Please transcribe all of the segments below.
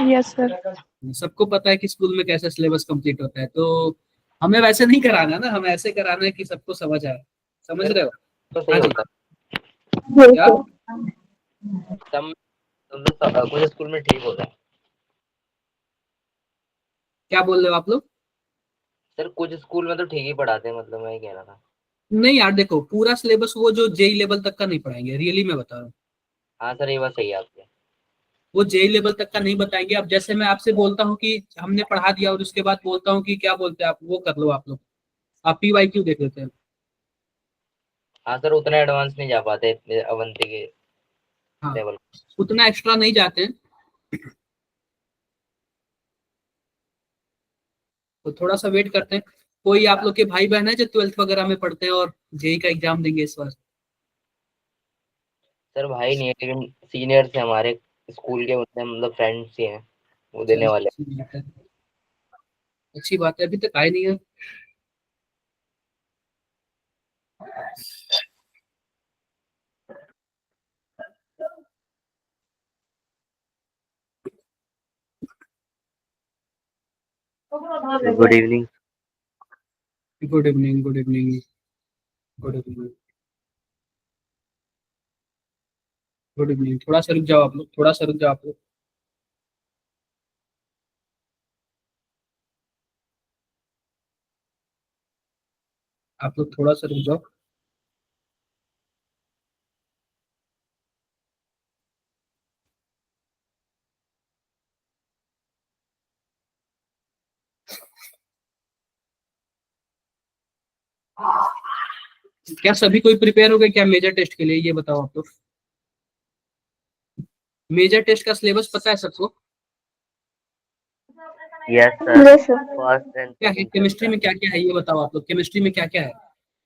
Yes sir. सबको पता है कि स्कूल में कैसे सिलेबस कंप्लीट होता है, तो हमें वैसे नहीं कराना ना, हमें ऐसे कराना है कि सबको समझ आए। समझ सर रहे हो? तो सही हाँ जी। होता क्या है, मतलब कुछ स्कूल में ठीक होता है। क्या बोल रहे हो आप लोग? सर कुछ स्कूल में तो ठीक ही पढ़ाते हैं, मतलब मैं ये कह रहा था। नहीं यार, देखो पूरा सिलेबस वो जो जेई लेवल तक का नहीं पढ़ाएंगे, रियली मैं बता रहा हूँ। हाँ सर, ये बात सही है आपकी। वो जेई लेवल तक का नहीं बताएंगे। अब जैसे मैं आपसे बोलता हूँ कि हमने पढ़ा दिया और उसके बाद बोलता हूँ कि क्या बोलते हैं आप, वो कर लो आप लोग, आप पीवाईक्यू देख लेते हैं। हाँ सर, उतना एडवांस नहीं जा पाते इतने अवंती के हाँ, लेवल। उतना एक्स्ट्रा नहीं जाते हैं। तो थोड़ा सा वेट करते हैं। कोई आप लोग के भाई बहन है जो 12th वगैरह में पढ़ते हैं और जेई का एग्जाम देंगे इस बार? सर भाई नहीं है, लेकिन सीनियर्स हैं हमारे स्कूल के, मतलब फ्रेंड्स ही हैं, वो देने चलो वाले। अच्छी बात है, अच्छी बात है, अभी तक आए नहीं है। Good evening. Good evening, good evening, good evening, good evening. थोड़ा सा रुक जाओ आप लोग, थोड़ा सा रुक जाओ आप लोग। आप लोग थोड़ा सा रुक जाओ। क्या सभी कोई प्रिपेयर हो गए क्या मेजर टेस्ट के लिए, ये बताओ आप लोग। मेजर टेस्ट का सिलेबस पता है सबको? Yes sir. फर्स्ट एंड क्या है सेकंड केमिस्ट्री चैप्टर। में, क्या क्या है ये बताओ आप लोग, केमिस्ट्री में क्या क्या है?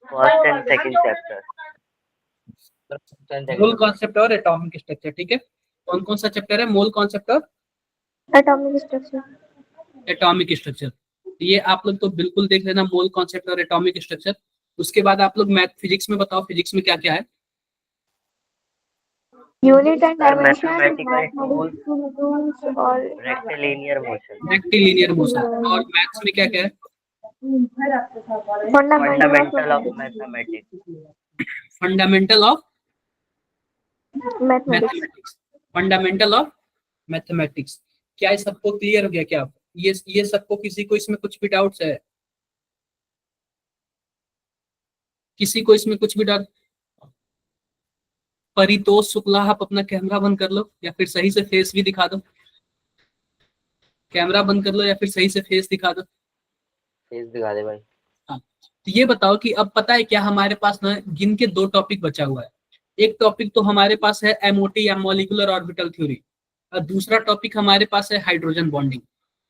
First and second chapter. Mole concept और एटॉमिक स्ट्रक्चर, ठीक है। कौन कौन सा चैप्टर है? मोल कॉन्सेप्ट और एटॉमिक स्ट्रक्चर। Atomic structure. ये आप लोग तो बिल्कुल देख लेना, मोल कॉन्सेप्ट और एटॉमिक स्ट्रक्चर। उसके बाद आप लोग मैथ फिजिक्स में बताओ, फिजिक्स में क्या क्या है? Unit and dimension, mathematical tools, mathematics और रेक्टिलिनियर मोशन, रेक्टिलिनियर मोशन। और मैथ्स में क्या क्या है? Fundamental of fundamental of mathematics. Fundamental of mathematics. Mathematics. Fundamental of mathematics. क्या ये सबको क्लियर हो गया क्या? ये सबको, किसी को इसमें कुछ भी डाउट्स है? किसी को इसमें कुछ भी डाउट? परितोष शुक्ला, आप अपना कैमरा बंद कर लो या फिर सही से फेस भी दिखा दो। कैमरा बंद कर लो या फिर सही से फेस दिखा दो। फेस दिखा दे भाई। हाँ, तो ये बताओ कि अब पता है क्या हमारे पास ना गिन के दो टॉपिक बचा हुआ है। एक टॉपिक तो हमारे पास है एमओटी या मॉलिक्यूलर ऑर्बिटल थ्योरी, और दूसरा टॉपिक हमारे पास है हाइड्रोजन बॉन्डिंग।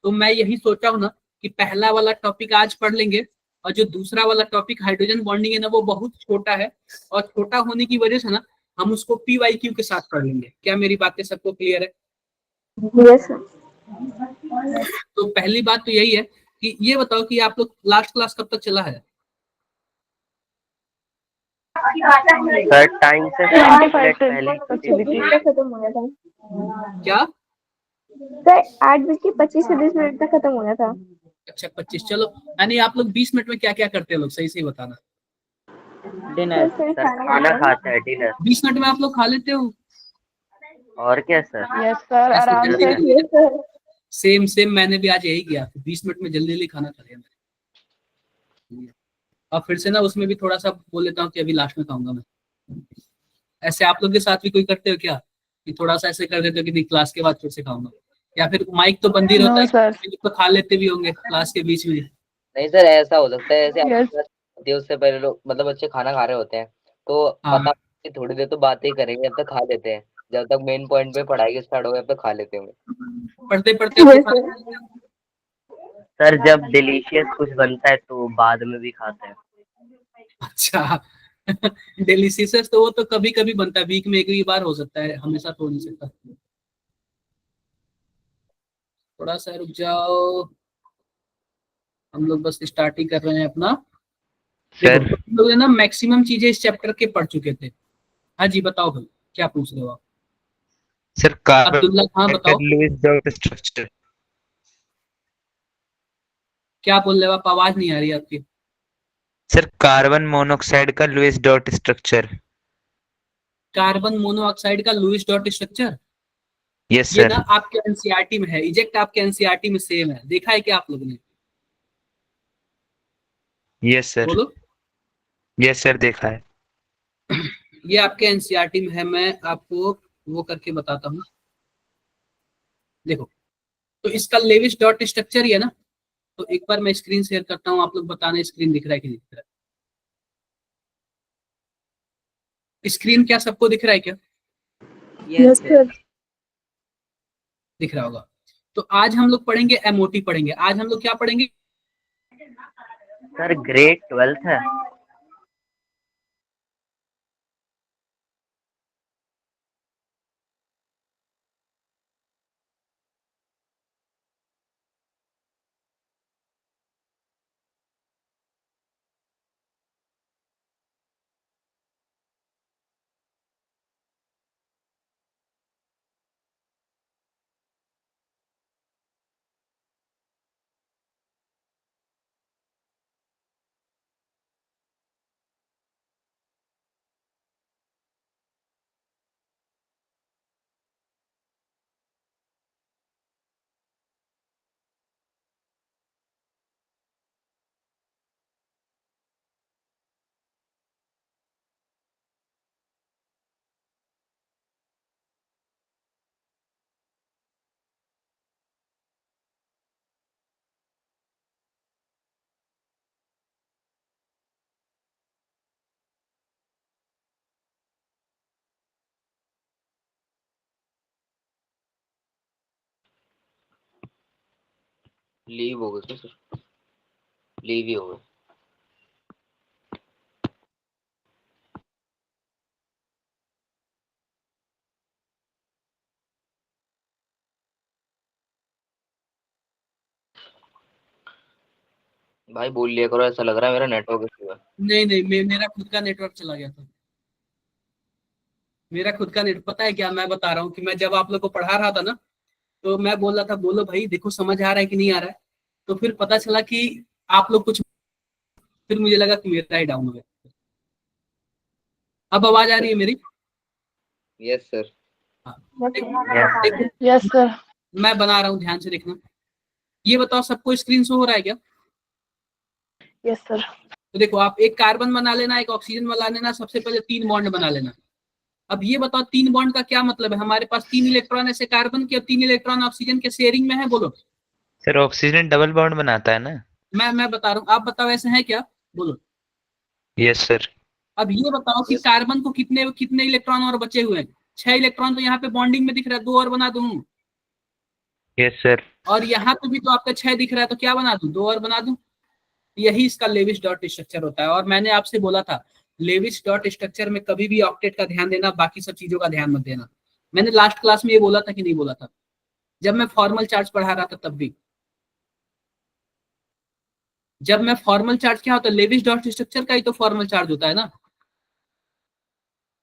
तो मैं यही सोचा हूँ ना कि पहला वाला टॉपिक आज पढ़ लेंगे, और जो दूसरा वाला टॉपिक हाइड्रोजन बॉन्डिंग है ना, वो बहुत छोटा है, और छोटा होने की वजह से ना हम उसको पीवाईक्यू के साथ पढ़ लेंगे। क्या मेरी बातें सबको क्लियर है? Yes sir. तो पहली बात तो यही है कि ये बताओ कि आप लोग लास्ट क्लास कब तक चला है? सर टाइम से 5 मिनट पहले ही छुट्टी होती है। खत्म हो गया था क्या? सर, 8:25 से 20 मिनट तक खत्म हो गया था। अच्छा 25, चलो। यानी आप लोग 20 मिनट में क्या क्या करते हो लोग, सही सही बताना। डिनर फिर सर, खाना खाते हैं, डिनर। 20 मिनट में आप लोग खा लेते हो? और क्या सर। यस सर, ऐसे आराम जल्दी से। जल्दी? Yes sir. सेम सेम, मैंने भी आज यही किया, 20 मिनट में जल्दी जल्दी खाना खा लिया मैंने। और फिर से ना उसमें भी थोड़ा सा बोल लेता हूँ कि अभी लास्ट में खाऊंगा मैं। ऐसे आप लोग के साथ भी कोई करते हो क्या, कि थोड़ा सा ऐसे कर देते हो कि नहीं क्लास के बाद फिर से खाऊंगा? या फिर माइक तो बंद ही रहता नो है, सर। तो खा लेते भी होंगे क्लास के बीच में? नहीं सर, ऐसा हो सकता है जैसे यस। आपकी क्लास होती है, उससे पहले लोग मतलब बच्चे खाना खा रहे होते हैं, तो हाँ, पता कि थोड़ी देर तो बातें ही करेंगे, जब तक खा लेते हैं, जब तक मेन पॉइंट पे पढ़ाई स्टार्ट हो गया तब तक खा लेते होंगे। पढ़ते पढ़ते आप लोग यस खा सर। लेते हो? सर जब डिलीशियस कुछ बनता है तो बाद में भी खाते हैं। अच्छा। डिलीशियस तो वो तो कभी कभी बनता है, वीक में एक ही बार हो सकता है, हमेशा तो हो नहीं सकता। थोड़ा सा रुक जाओ, हम लोग बस स्टार्ट ही कर रहे हैं अपना। देखो सर हम लोग है ना मैक्सिमम चीजें इस चैप्टर के पढ़ चुके थे। हाँ जी बताओ भाई, क्या पूछ रहे हो आप? सर कार्बन अब्दुल्ला, हाँ बताओ लुईस डॉट स्ट्रक्चर। क्या बोल रहे हो आप, आवाज नहीं आ रही आपकी। सर कार्बन मोनोऑक्साइड का Lewis dot structure. Carbon monoxide का लुईस डॉट स्ट्रक्चर, यस ये ना सर। आपके एनसीईआरटी में है, इजेक्ट आपके एनसीईआरटी में सेम है, देखा है क्या आप लोगों ने? Yes sir. बोलो। यस सर, देखा है। ये आपके एनसीईआरटी में है, मैं आपको वो करके बताता हूँ। देखो, तो इसका लेविस डॉट स्ट्रक्चर ही है ना। तो एक बार मैं स्क्रीन शेयर करता हूँ, आप लोग बताना स्क्रीन दिख रहा है कि नहीं दिख रहा है। स्क्रीन क्या सबको दिख रहा है क्या? Yes sir. दिख रहा होगा। तो आज हम लोग पढ़ेंगे एमओटी पढ़ेंगे। आज हम लोग क्या पढ़ेंगे? सर ग्रेड 12th है। लीव हो गए सर, लीव ही हो गए। भाई बोल लिया करो, ऐसा लग रहा है मेरा नेटवर्क इशू है। नहीं नहीं, मेरा खुद का नेटवर्क चला गया था। मेरा खुद का नेट, पता है क्या मैं बता रहा हूँ कि मैं जब आप लोग को पढ़ा रहा था ना, तो मैं बोल रहा था बोलो भाई देखो समझ आ रहा है कि नहीं आ रहा है। तो फिर पता चला कि आप लोग कुछ, फिर मुझे लगा कि मेरा ही डाउन हो गया। अब आवाज आ रही है मेरी? Yes sir. हाँ। यस देखो, यस सर। मैं बना रहा हूँ, ध्यान से देखना। ये बताओ सबको स्क्रीन शो हो रहा है क्या? Yes sir. तो देखो, आप एक कार्बन बना लेना, एक ऑक्सीजन बना लेना, सबसे पहले 3 बॉन्ड बना लेना। अब ये बताओ 3 बॉन्ड का क्या मतलब है? हमारे पास 3 इलेक्ट्रॉन ऐसे कार्बन के और 3 इलेक्ट्रॉन ऑक्सीजन के शेयरिंग में है, बोलो। सर ऑक्सीजन डबल बॉन्ड बनाता है ना। मैं बता रहा हूँ, आप बताओ ऐसे है क्या, बोलो। Yes sir. अब ये बताओ कि यस कार्बन को कितने कितने इलेक्ट्रॉन और बचे हुए हैं? 6 इलेक्ट्रॉन तो यहाँ पे बॉन्डिंग में दिख रहा है, 2 और बना दूं। Yes sir. और यहाँ पे भी तो आपका 6 दिख रहा है, तो क्या बना दूं, 2 और बना दूं। यही इसका लेविस डॉट स्ट्रक्चर होता है। और मैंने आपसे बोला था लेविस डॉट स्ट्रक्चर में कभी भी ऑक्टेट का ध्यान देना, बाकी सब चीजों का ध्यान मत देना। मैंने लास्ट क्लास में ये बोला था कि नहीं बोला था, जब मैं फॉर्मल चार्ज पढ़ा रहा था तब भी। जब मैं फॉर्मल चार्ज, क्या होता है, लेविस डॉट स्ट्रक्चर का ही तो फॉर्मल चार्ज होता है ना।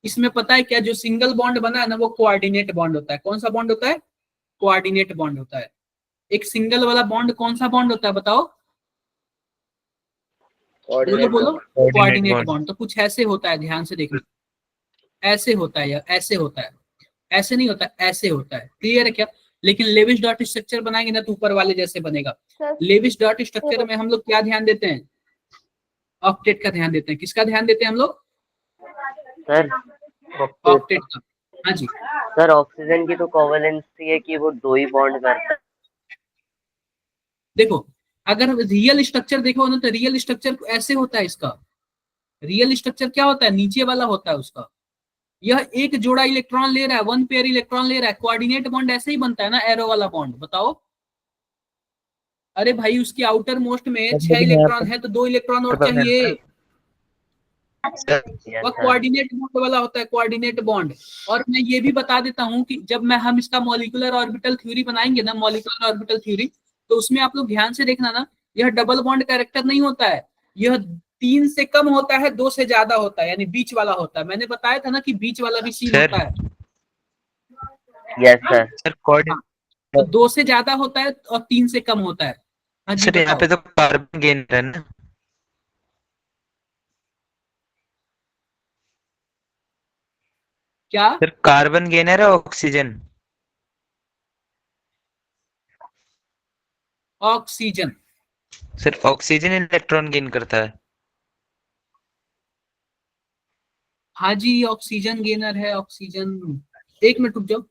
इसमें पता है क्या, जो सिंगल बॉन्ड बना है ना, वो कोऑर्डिनेट बॉन्ड होता है। कौन सा बॉन्ड होता है? कोऑर्डिनेट बॉन्ड होता है। एक सिंगल वाला बॉन्ड कौन सा बॉन्ड होता है बताओ? बोलो कोऑर्डिनेट बोलो। Bond. Coordinate coordinate bond. Bond तो कुछ ऐसे होता है, ध्यान से देखना। ऐसे होता है या ऐसे होता है? ऐसे नहीं होता, ऐसे होता है। क्लियर है क्या? लेकिन लेविस डॉट स्ट्रक्चर बनाएंगे ना तो ऊपर वाले जैसे बनेगा। सर लेविस डॉट स्ट्रक्चर में हम लोग क्या ध्यान देते हैं? ऑक्टेट का ध्यान देते हैं। किसका ध्यान देते हैं हम लोग? सर ऑक्टेट का। हाँ जी। सर ऑक्सीजन की तो कोवेलेंसी है कि वो 2 ही बॉन्ड करता है। देखो, अगर रियल स्ट्रक्चर देखो ना, तो रियल स्ट्रक्चर ऐसे होता है इसका। रियल स्ट्रक्चर क्या होता है, नीचे वाला होता है उसका। यह एक जोड़ा इलेक्ट्रॉन ले रहा है, 1 पेयर इलेक्ट्रॉन ले रहा है। कोऑर्डिनेट बॉन्ड ऐसे ही बनता है ना, एरो वाला बॉन्ड, बताओ। अरे भाई, उसकी आउटर मोस्ट में 6 लेकिन यहाँ इलेक्ट्रॉन है, तो 2 इलेक्ट्रॉन और पर चाहिए। सर वह कोऑर्डिनेट बॉन्ड वाला होता है, कोऑर्डिनेट बॉन्ड। और मैं ये भी बता देता हूं कि जब मैं हम इसका मॉलिक्यूलर ऑर्बिटल थ्योरी बनाएंगे ना, मॉलिक्यूलर ऑर्बिटल थ्योरी, तो उसमें आप लोग ध्यान से देखना ना, यह डबल बॉन्ड कैरेक्टर नहीं होता है। यह 3 से कम होता है, 2 से ज्यादा होता है, यानी बीच वाला होता है। मैंने बताया था ना कि बीच वाला भी सीन सर होता है। Yes sir. सर कॉर्ड। हाँ, तो 2 से ज्यादा होता है और 3 से कम होता है। हाँ जी सर यहाँ पे बताओ। तो कार्बन गेनर है ना। क्या? सर कार्बन गेनर है ऑक्सीजन। ऑक्सीजन। सिर्फ ऑक्सीजन इलेक्ट्रॉन गेन करता है। हाँ जी, ऑक्सीजन गेनर है ऑक्सीजन। 1 मिनट रुक जाओ,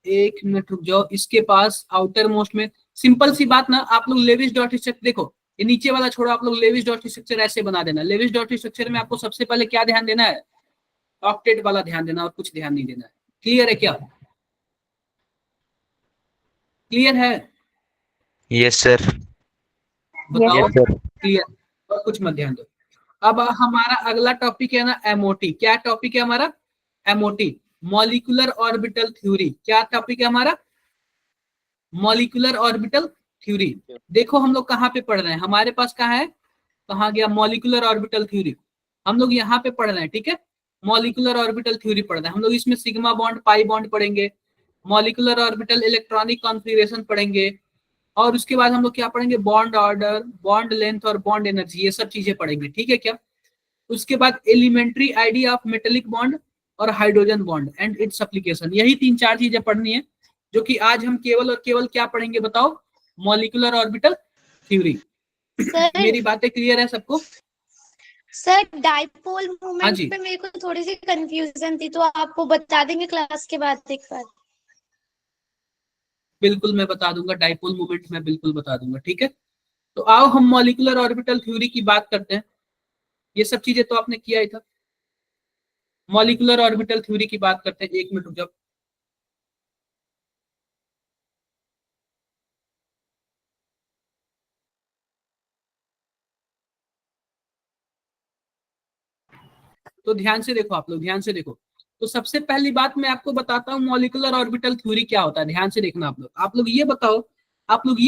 1 मिनट रुक जाओ। इसके पास आउटर मोस्ट में सिंपल सी बात ना, आप लोग लेविस डॉट स्ट्रक्चर देखो, ये नीचे वाला छोड़ो, आप लोग लेविस डॉट स्ट्रक्चर ऐसे बना देना। लेविस डॉट स्ट्रक्चर में आपको सबसे पहले क्या ध्यान देना है? ऑक्टेट वाला ध्यान देना और कुछ ध्यान नहीं देना है। क्लियर है क्या? क्लियर है? Yes sir. बताओ। Yes sir. क्लियर? और कुछ मत ध्यान दो। अब हमारा अगला टॉपिक है ना एमओटी। क्या टॉपिक है हमारा? MOT, molecular orbital theory. क्या टॉपिक है हमारा? Molecular orbital theory. देखो हम लोग कहाँ पे पढ़ रहे हैं, हमारे पास कहाँ है, कहाँ गया मॉलिक्यूलर ऑर्बिटल थ्योरी। हम लोग यहाँ पे पढ़ रहे हैं, ठीक है। मॉलिक्यूलर ऑर्बिटल थ्योरी पढ़ रहे हैं हम लोग। इसमें सिग्मा बॉन्ड, पाई बॉन्ड पढ़ेंगे, मॉलिक्यूलर ऑर्बिटल इलेक्ट्रॉनिक कॉन्फ़िगरेशन पढ़ेंगे, और उसके बाद हम लोग क्या पढ़ेंगे? बॉन्ड ऑर्डर, बॉन्ड लेंथ और बॉन्ड एनर्जी, ये सब चीजें पढ़ेंगे, ठीक है क्या। उसके बाद elementary idea of metallic bond और hydrogen bond and its application. यही 3-4 चीजें पढ़नी है, जो कि आज हम केवल और केवल क्या पढ़ेंगे बताओ? Molecular orbital theory. सर मेरी बातें क्लियर है सबको? सर डाइपोल हाँ मूवमेंट जी, पे मेरे को थोड़ी सी कंफ्यूजन थी, तो आपको बता देंगे क्लास के बाद एक बार। बिल्कुल मैं बता दूंगा, डाइपोल मोमेंट मैं बिल्कुल बता दूंगा, ठीक है। तो आओ हम मॉलिक्यूलर ऑर्बिटल थ्योरी की बात करते हैं। ये सब चीजें तो आपने किया ही था। मॉलिक्यूलर ऑर्बिटल थ्योरी की बात करते हैं। 1 मिनट रुक जाओ। तो ध्यान से देखो आप लोग, ध्यान से देखो। तो सबसे पहली बात मैं आपको बताता हूँ मॉलिक्यूलर ऑर्बिटल थ्योरी क्या होता है। ध्यान से देखना आप लोग। आप लोग ये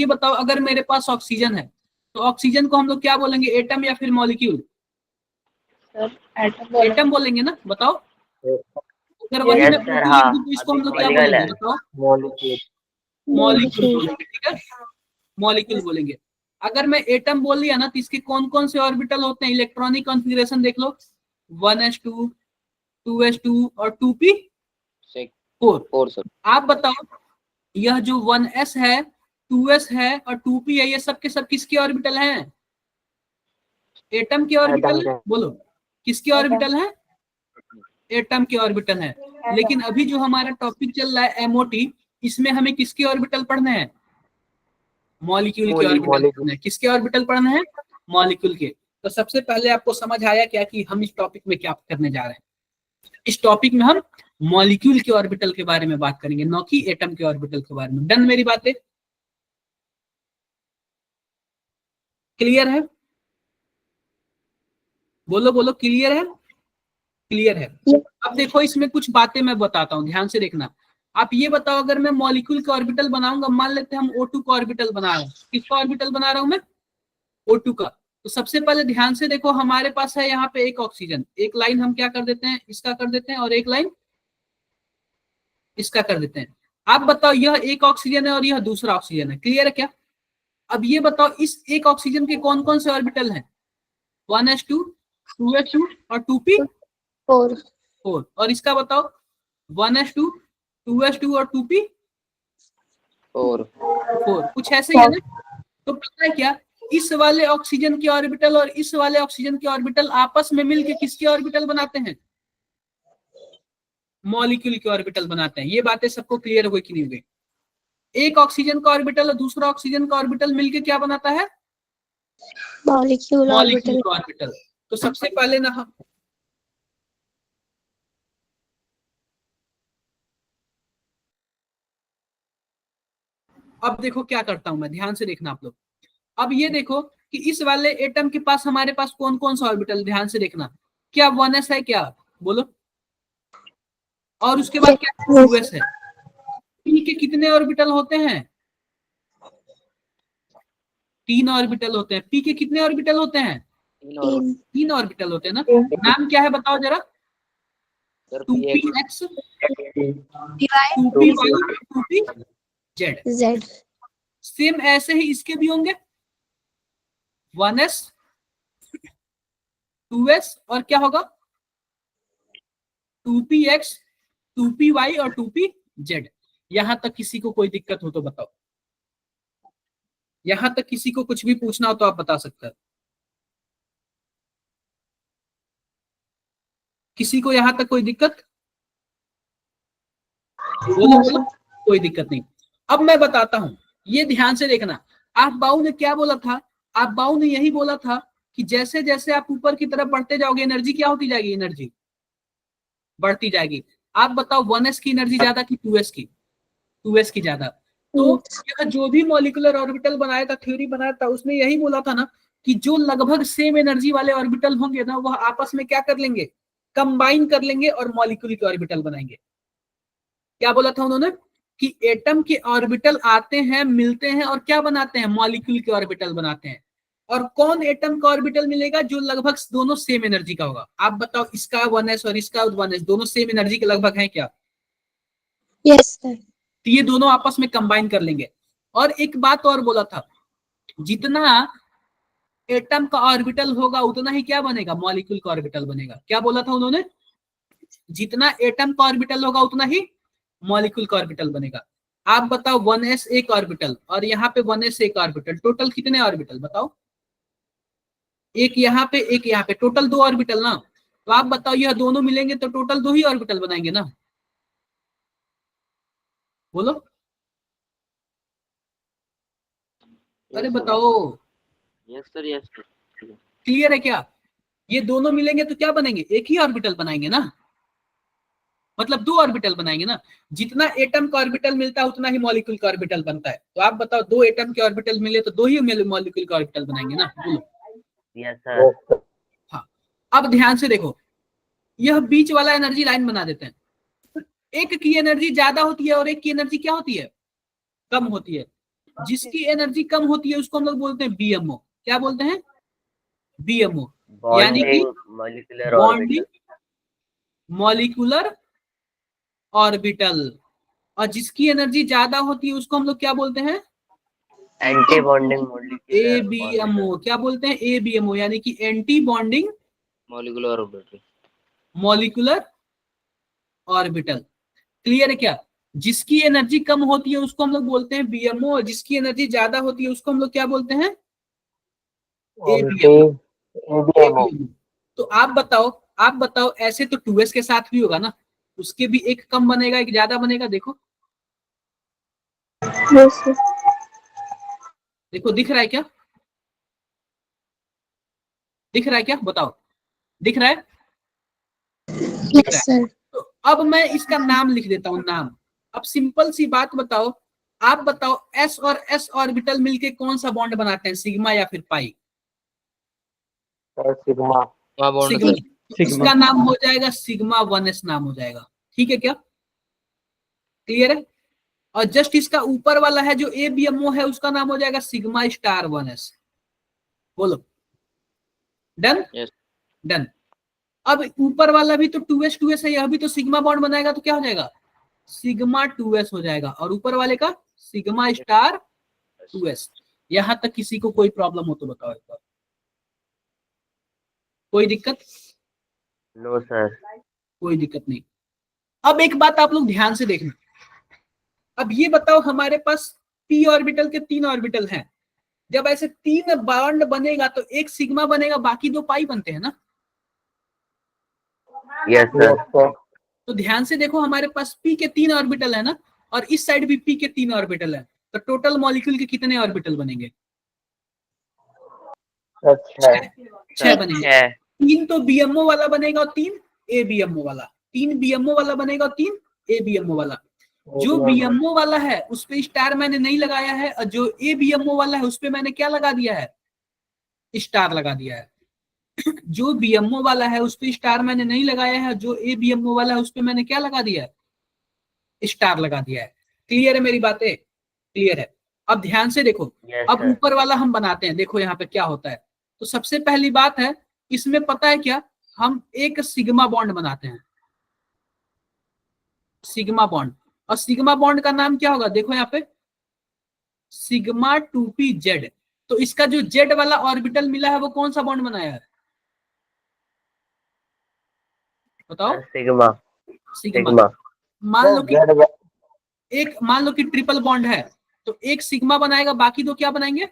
बताओ, अगर मेरे पास ऑक्सीजन है तो ऑक्सीजन को हम लोग क्या बोलेंगे? एटम या फिर मॉलिक्यूल? एटम बोलेंगे ना, बताओ। अगर वही यस मैं सर। प्रोटो लिख हाँ, दूं तो इसको अभी हम लोग क्या मॉलिक्यूल बोलेंगे है। बताओ? मॉलिक्यूल। मॉलिक्यूल बोलेंगे, ठीक है। मॉलिक्यूल बोलेंगे। अगर मैं एटम बोल दिया ना, तो इसके कौन कौन से ऑर्बिटल होते हैं? इलेक्ट्रॉनिक कॉन्फ़िगरेशन देख लो, 1s2, 2s2 और 2p4। 4 सर। आप बताओ, यह जो 1s है, 2s है और 2p है, ये सब के सब किसके ऑर्बिटल हैं? एटम के ऑर्बिटल है। बोलो, किसके ऑर्बिटल है? एटम के ऑर्बिटल है। लेकिन अभी जो हमारा टॉपिक चल रहा है एमओटी, इसमें हमें किसके ऑर्बिटल पढ़ने हैं? मॉलिक्यूल के ऑर्बिटल पढ़ने हैं। किसके ऑर्बिटल पढ़ने हैं? मॉलिक्यूल के। तो सबसे पहले आपको समझ आया क्या कि हम इस टॉपिक में क्या करने जा रहे हैं? इस टॉपिक में हम मॉलिक्यूल के ऑर्बिटल के बारे में बात करेंगे, न कि एटम के ऑर्बिटल के बारे में। डन मेरी बातें? क्लियर है? बोलो बोलो, क्लियर है? क्लियर है। अब देखो इसमें कुछ बातें मैं बताता हूँ, ध्यान से देखना। आप ये बताओ, अगर मैं मॉलिक्यूल का ऑर्बिटल बनाऊंगा, मान लेते हैं हम O2 का ऑर्बिटल बना रहा हूँ। किसका ऑर्बिटल बना रहा हूं मैं? O2 का। तो सबसे पहले ध्यान से देखो, हमारे पास है यहाँ पे एक ऑक्सीजन, एक लाइन हम क्या कर देते हैं? इसका कर देते हैं, और एक लाइन इसका कर देते हैं। आप बताओ, यह एक ऑक्सीजन है और यह दूसरा ऑक्सीजन है। क्लियर है क्या? अब ये बताओ, इस एक ऑक्सीजन के कौन कौन से ऑर्बिटल हैं? 1s2, 2s2 और 2p4। 4। और इसका बताओ, 1s2, 2s2 और 2p4। 4। कुछ ऐसे ही है ना। तो पता है क्या, इस वाले ऑक्सीजन के ऑर्बिटल और इस वाले ऑक्सीजन के ऑर्बिटल आपस में मिलके किसके ऑर्बिटल बनाते हैं? मॉलिक्यूल के ऑर्बिटल बनाते हैं। ये बातें सबको क्लियर हो गई कि नहीं हो गई? एक ऑक्सीजन का ऑर्बिटल और दूसरा ऑक्सीजन का ऑर्बिटल मिलके क्या बनाता है? Molecule molecule orbital. का ऑर्बिटल। तो सबसे पहले ना हम अब देखो क्या करता हूं मैं, ध्यान से देखना आप लोग। अब ये देखो कि इस वाले एटम के पास हमारे पास कौन कौन सा ऑर्बिटल, ध्यान से देखना। क्या 1s है क्या? बोलो। और उसके बाद क्या 2s है। पी के कितने ऑर्बिटल होते हैं? 3 ऑर्बिटल होते हैं। पी के कितने ऑर्बिटल होते हैं? 3। 3 ऑर्बिटल होते हैं ना। नाम क्या है बताओ जरा? Sir 2px, divide 2py, 2pz। Z. Same ऐसे ही इसके भी होंगे, 1s, 2s और क्या होगा 2px, 2py और 2pz। यहां तक किसी को कोई दिक्कत हो तो बताओ, यहां तक किसी को कुछ भी पूछना हो तो आप बता सकते हैं। किसी को यहां तक कोई दिक्कत? बोलो बोलो, कोई दिक्कत नहीं। अब मैं बताता हूं, ये ध्यान से देखना। आप बाऊ ने क्या बोला था? आप बाऊ ने यही बोला था कि जैसे जैसे आप ऊपर की तरफ बढ़ते जाओगे एनर्जी क्या होती जाएगी, एनर्जी बढ़ती जाएगी। आप बताओ 1s की एनर्जी ज्यादा कि 2s की? 2s की ज्यादा। तो यह जो भी मॉलिक्यूलर ऑर्बिटल बनाया था, थ्योरी बनाया था, उसने यही बोला था ना कि जो लगभग सेम एनर्जी वाले ऑर्बिटल होंगे ना, वह आपस में क्या कर लेंगे, कंबाइन कर लेंगे और मॉलिक्यूल के ऑर्बिटल बनाएंगे। क्या बोला था उन्होंने कि एटम के ऑर्बिटल आते हैं, मिलते हैं और क्या बनाते हैं, मॉलिक्यूल के ऑर्बिटल बनाते हैं। और कौन एटम का ऑर्बिटल मिलेगा जो लगभग दोनों सेम एनर्जी का होगा? आप बताओ, इसका 1s और इसका 1s दोनों सेम एनर्जी के लगभग हैं क्या? Yes sir. तो ये दोनों आपस में कंबाइन कर लेंगे। और एक बात और बोला था, जितना एटम का ऑर्बिटल होगा उतना ही क्या बनेगा, मॉलिक्यूल का ऑर्बिटल बनेगा। क्या बोला था उन्होंने? जितना एटम का ऑर्बिटल होगा उतना ही मॉलिक्यूल का ऑर्बिटल बनेगा। आप बताओ 1s एक ऑर्बिटल और यहाँ पे 1s एक ऑर्बिटल, टोटल कितने ऑर्बिटल बताओ? एक यहाँ पे एक यहाँ पे, टोटल 2 ऑर्बिटल ना। तो आप बताओ यह दोनों मिलेंगे तो टोटल 2 ही ऑर्बिटल बनाएंगे ना, बोलो। अरे बताओ, yes sir, yes sir. Clear है क्या? ये दोनों मिलेंगे तो क्या बनेंगे, एक ही ऑर्बिटल बनाएंगे ना, मतलब 2 ऑर्बिटल बनाएंगे ना। जितना एटम का ऑर्बिटल मिलता है उतना ही मॉलिक्यूल का ऑर्बिटल बनता है। तो आप बताओ 2 एटम के ऑर्बिटल मिले तो 2 ही मॉलिक्यूल का ऑर्बिटल बनाएंगे ना, बोलो। Yes sir. हाँ, अब ध्यान से देखो, यह बीच वाला एनर्जी लाइन बना देते हैं। एक की एनर्जी ज्यादा होती है और एक की एनर्जी क्या होती है, कम होती है। जिसकी एनर्जी कम होती है उसको हम लोग बोलते हैं बीएमओ। क्या बोलते हैं, बीएमओ, यानी कि मॉलिक्यूलर बॉन्डिंग मॉलिक्यूलर ऑर्बिटल। और जिसकी एनर्जी ज्यादा होती है उसको हम लोग क्या बोलते हैं, एंटी बॉन्डिंग मॉलिक्यूलर एबीएमओ। क्या बोलते हैं, एबीएमओ, यानी कि anti bonding molecular orbital. Molecular orbital. Clear है क्या? जिसकी एनर्जी कम होती है उसको हम लोग बोलते हैं बीएमओ, और जिसकी एनर्जी ज्यादा होती है उसको हम लोग क्या बोलते हैं, एबीएमओ। तो आप बताओ ऐसे तो 2s के साथ भी होगा ना, उसके भी एक कम बनेगा एक ज्यादा बनेगा। देखो देखो, दिख रहा है क्या, दिख रहा है क्या, बताओ, दिख रहा है? दिख रहा यस है। सर। तो अब मैं इसका नाम लिख देता हूं, नाम। अब सिंपल सी बात बताओ, आप बताओ s और s ऑर्बिटल मिलके कौन सा बॉन्ड बनाते हैं, सिग्मा या फिर pi? Sigma bond sigma. Sir. इसका नाम हो जाएगा सिग्मा 1s नाम हो जाएगा। ठीक है क्या, क्लियर है? और जस्ट इसका ऊपर वाला है जो एबीएमओ है उसका नाम हो जाएगा सिग्मा स्टार 1s। बोलो, डन? यस। डन। अब ऊपर वाला भी तो 2s 2s है, यह भी तो सिग्मा बॉन्ड बनाएगा तो क्या हो जाएगा, सिग्मा 2s हो जाएगा। और ऊपर वाले का सिग्मा स्टार 2s। यहां तक किसी को कोई प्रॉब्लम हो तो बताओ एक बार, कोई दिक्कत? No sir. कोई दिक्कत नहीं। अब एक बात आप लोग ध्यान से देखना, अब ये बताओ हमारे पास p ऑर्बिटल के 3 ऑर्बिटल हैं। जब ऐसे 3 बॉन्ड बनेगा तो एक सिग्मा बनेगा, बाकी 2 पाई बनते हैं ना। Yes sir. तो ध्यान से देखो, हमारे पास p के 3 ऑर्बिटल है ना, और इस साइड भी p के 3 ऑर्बिटल है। तो टोटल मॉलिक्यूल के कितने ऑर्बिटल बनेंगे, 6 बनेंगे। 3 तो बीएमओ वाला बनेगा और 3 एबीएमओ वाला, 3 बीएमओ वाला बनेगा और 3 एबीएमओ वाला। जो बीएमओ वाला है उस पे स्टार मैंने नहीं लगाया है, और जो एबीएमओ वाला है उस पे मैंने क्या लगा दिया है, स्टार लगा दिया है। जो बीएमओ वाला है उस पे स्टार मैंने नहीं लगाया है, जो एबीएमओ वाला है उस पे मैंने क्या लगा दिया है, स्टार लगा दिया है। क्लियर है मेरी बातें? क्लियर है। अब ध्यान से देखो, अब ऊपर वाला हम बनाते हैं। देखो यहाँ पे क्या होता है। तो सबसे पहली बात है, इसमें पता है क्या, हम एक सिग्मा बॉन्ड बनाते हैं। सिग्मा बॉन्ड, और सिग्मा बॉन्ड का नाम क्या होगा, देखो यहाँ पे सिग्मा 2p z। तो इसका जो जेड वाला ऑर्बिटल मिला है वो कौन सा बॉन्ड बनाया है, बताओ। Sigma sigma. सिग्मा मान लो कि Z मान लो कि ट्रिपल बॉन्ड है, तो एक सिग्मा बनाएगा, बाकी दो क्या बनाएंगे,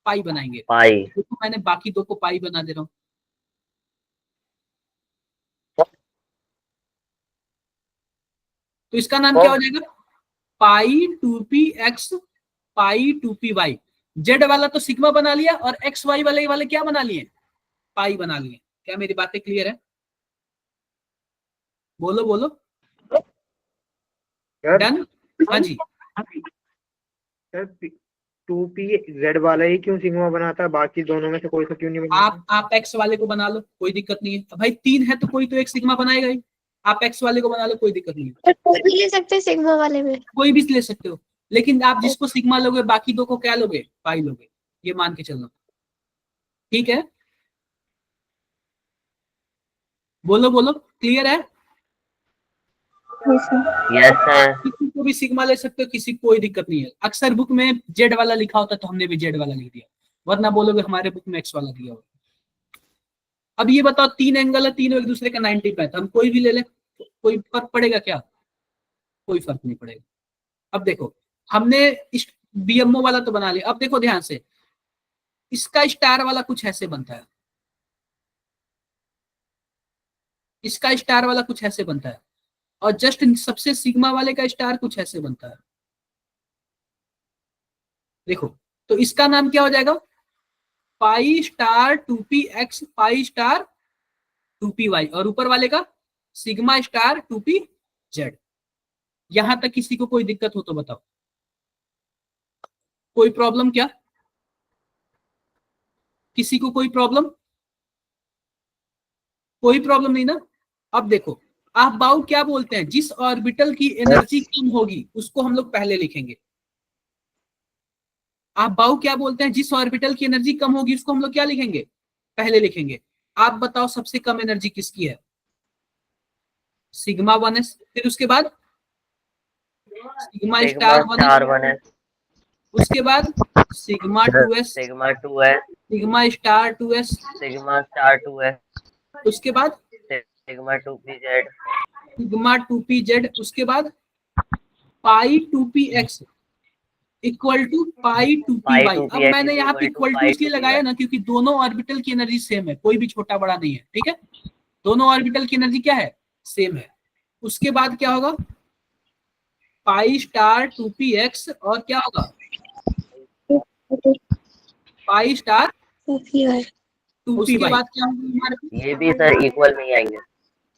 पाई बनाएंगे। पाई। तो मैंने बाकी दो को पाई बना दे रहा हूं। तो इसका नाम क्या हो जाएगा, पाई 2p x पाई 2py। जेड वाला तो सिग्मा बना लिया, और एक्स वाई वाले क्या बना लिए, पाई बना लिए। क्या मेरी बातें क्लियर है, बोलो बोलो। डन। हाँ जी। सर 2p z वाला ही क्यों सिग्मा बनाता है, बाकी दोनों में से कोई सा क्यों नहीं बनाता? आप एक्स वाले को बना लो, कोई दिक्कत नहीं है भाई, 3 है तो कोई तो एक सिग्मा बनाएगा ही। आप एक्स वाले को बना लो, कोई दिक्कत नहीं है, पर कोई भी ले सकते हैं सिग्मा वाले में। कोई भी ले सकते हो, लेकिन आप जिसको सिग्मा लोगे बाकी दो को क्या लोगे, पाई लोगे, ये मान के चलना। ठीक है, बोलो बोलो, क्लियर है। Yes sir. किसी को भी सिग्मा ले सकते हो, किसी को कोई दिक्कत नहीं है। अक्सर बुक में जेड वाला लिखा होता है तो हमने भी जेड वाला लिख दिया, वरना बोलोगे हमारे बुक में एक्स वाला दिया होगा। अब ये बताओ, 3 एंगल है, तीनों एक दूसरे का 90 पे है, तो हम कोई भी ले लें, कोई फर्क पड़ेगा क्या, कोई फर्क नहीं पड़ेगा। अब देखो, हमने इस बीएमओ वाला तो बना लिया। अब देखो ध्यान से, इसका स्टार वाला कुछ ऐसे बनता है, इसका स्टार वाला कुछ ऐसे बनता है, और जस्ट सबसे सिग्मा वाले का स्टार कुछ ऐसे बनता है। देखो, तो इसका नाम क्या हो जाएगा, pi star 2p x pi star 2py, और ऊपर वाले का सिग्मा स्टार 2pz। यहां तक किसी को कोई दिक्कत हो तो बताओ, कोई प्रॉब्लम क्या, किसी को कोई प्रॉब्लम, कोई प्रॉब्लम नहीं ना। अब देखो, आप बाउ क्या बोलते हैं, जिस ऑर्बिटल की एनर्जी कम होगी उसको हम लोग पहले लिखेंगे। आप बाउ क्या बोलते हैं, जिस ऑर्बिटल की एनर्जी कम होगी उसको हम लोग क्या लिखेंगे, पहले लिखेंगे। आप बताओ सबसे कम एनर्जी किसकी है, सिग्मा 1s। फिर उसके बाद सिग्मा स्टार 1s, उसके बाद sigma 2s, sigma 2s, sigma star 2s, sigma star 2s, उसके बाद सिग्मा 2pz, सिग्मा 2pz, उसके बाद पाई 2px equal to pi 2py। अब मैंने यहाँ पे इक्वल टू इसलिए लगाया ना क्योंकि दोनों ऑर्बिटल की एनर्जी सेम है, कोई भी छोटा बड़ा नहीं है, ठीक है। दोनों ऑर्बिटल की एनर्जी क्या है, सेम है। उसके बाद क्या होगा, पाई स्टार 2px, और क्या होगा, पाई स्टार 2py। 2py। उसके बाद क्या होगा हमारे पास, ये भी सर इक्वल में ही आएंगे।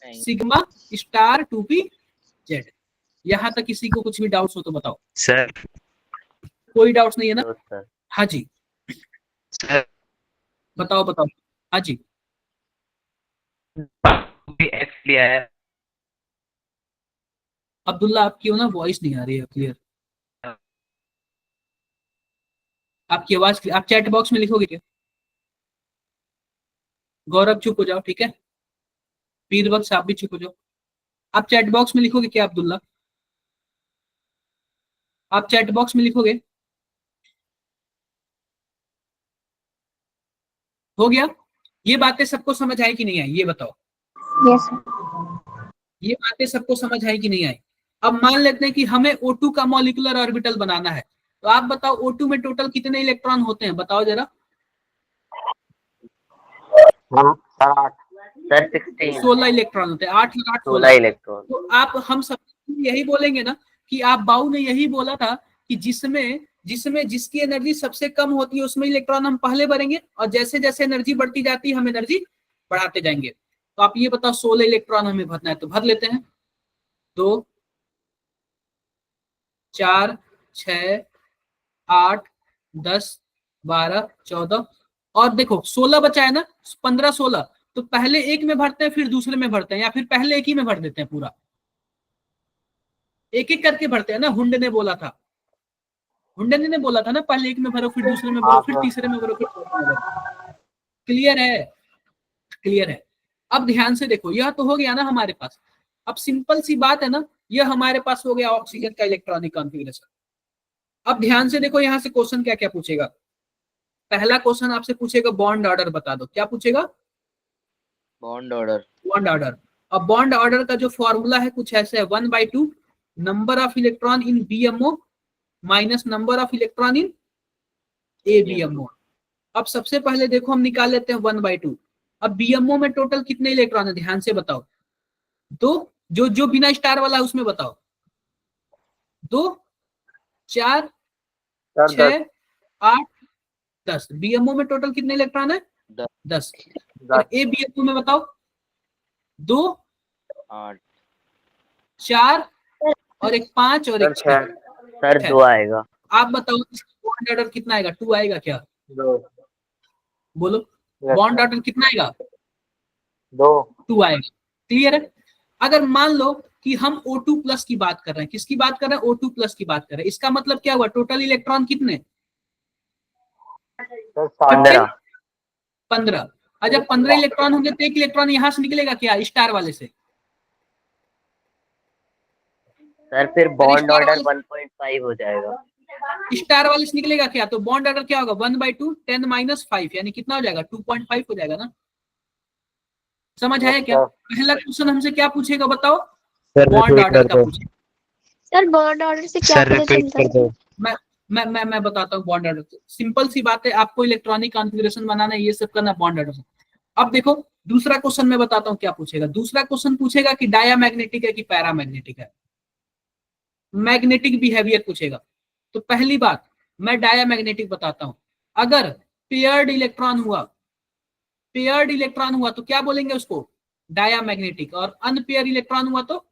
Sigma star 2pz। यहाँ तक किसी को कुछ भी डाउट्स हो तो बताओ। सर कोई डाउट्स नहीं है ना, तो सर हाँ जी सर बताओ बताओ, हाँ जी। भी एक्स लिया है। अब्दुल्ला आपकी ना वॉइस नहीं आ रही है क्लियर, आपकी आवाज, आप चैट बॉक्स में लिखोगे क्या। गौरव चुप हो जाओ, ठीक है। पीर वक्त आप भी चुप हो जाओ। आप चैट बॉक्स में लिखोगे क्या अब्दुल्ला, आप चैट बॉक्स में लिखोगे, हो गया। ये बातें सबको समझ आई कि नहीं आई, ये बताओ। यस ये बातें सबको समझ आई कि नहीं आई। अब मान लेते हैं कि हमें O2 का मॉलिक्यूलर ऑर्बिटल बनाना है, तो आप बताओ O2 में टोटल कितने इलेक्ट्रॉन होते हैं, बताओ जरा। सर 16 16 इलेक्ट्रॉन होते हैं, 8 और 8 16 16। इलेक्ट्रॉन। तो आप हम सब यही बोलेंगे ना कि आप बाउ ने यही बोला था कि जिसमें जिसमें जिसकी एनर्जी सबसे कम होती है उसमें इलेक्ट्रॉन हम पहले भरेंगे, और जैसे जैसे एनर्जी बढ़ती जाती है हम एनर्जी बढ़ाते जाएंगे। तो आप ये बताओ 16 इलेक्ट्रॉन हमें भरना है, तो भर लेते हैं। 2 4 6 8 10 12 14, और देखो 16 बचा है ना, 15 16। तो पहले एक में भरते हैं फिर दूसरे में भरते हैं, या फिर पहले एक ही में भर देते हैं पूरा, एक एक करके भरते हैं ना। हुंड ने बोला था, हुंडन ने बोला था ना, पहले एक में भरो फिर दूसरे में भरो फिर तीसरे में भरो फिर चौथे में भरो। क्लियर है, क्लियर है। अब ध्यान से देखो, यह तो हो गया ना हमारे पास। अब सिंपल सी बात है ना ये हमारे पास हो गया ऑक्सीजन का इलेक्ट्रॉनिक कॉन्फ़िगरेशन। अब ध्यान से देखो यहाँ से क्वेश्चन क्या क्या पूछेगा। पहला क्वेश्चन आपसे पूछेगा बॉन्ड ऑर्डर बता दो। क्या पूछेगा? Bond order. Bond order. अब बॉन्ड ऑर्डर का जो फॉर्मूला है कुछ ऐसे है, 1/2 number of electron in BMO minus number of electron in ABMO. अब सबसे पहले देखो हम निकाल लेते हैं 1/2। अब बीएमओ में टोटल कितने इलेक्ट्रॉन है ध्यान से बताओ। 2, जो बिना स्टार वाला है उसमें बताओ। 2, 4, 6, 8, 10। बीएमओ में टोटल कितने इलेक्ट्रॉन है? 10। और एबीएमओ में बताओ 2, 8। 4 और एक 5 और एक 6। सर 2 आएगा। आप बताओ इसका बॉन्ड ऑर्डर कितना आएगा? 2 आएगा क्या? बोलो बॉन्ड ऑर्डर कितना आएगा? 2 आएगा। क्लियर है? अगर मान लो कि हम O2+ की बात कर रहे हैं, किसकी बात कर रहे हैं? O2+ की बात कर रहे हैं। इसका मतलब क्या हुआ? टोटल इलेक्ट्रॉन कितने? 15। और जब 15 इलेक्ट्रॉन होंगे तो एक इलेक्ट्रॉन यहां से निकलेगा क्या? स्टार वाले से। सर फिर बॉन्ड ऑर्डर 1.5 हो जाएगा। स्टार वाले से निकलेगा क्या? तो बॉन्ड ऑर्डर क्या होगा? 1/2 10 - 5 यानी कितना हो जाएगा? 2.5 हो जाएगा ना। समझ आया क्या? पहला क्वेश्चन हमसे क्या पूछेगा बताओ? बॉन्ड ऑर्डर का पूछेगा। सर बॉन्ड ऑर्डर से क्या सर पता रिपीट चलता कर दो। है? मैं बताता हूँ बॉन्ड ऑर्डर। सिंपल सी बात है, आपको इलेक्ट्रॉनिक कॉन्फ़िगरेशन बनाना है, ये सब करना बॉन्ड ऑर्डर से। अब देखो दूसरा क्वेश्चन मैं बताता हूँ क्या पूछेगा। दूसरा क्वेश्चन पूछेगा कि डायामैग्नेटिक है कि पैरामैग्नेटिक है। मैग्नेटिक बिहेवियर पूछेगा। तो पहली बात मैं डायामैग्नेटिक बताता हूं। अगर पेयर्ड इलेक्ट्रॉन हुआ तो क्या बोलेंगे उसको? डायामैग्नेटिक। और अनपेयर इलेक्ट्रॉन हुआ तो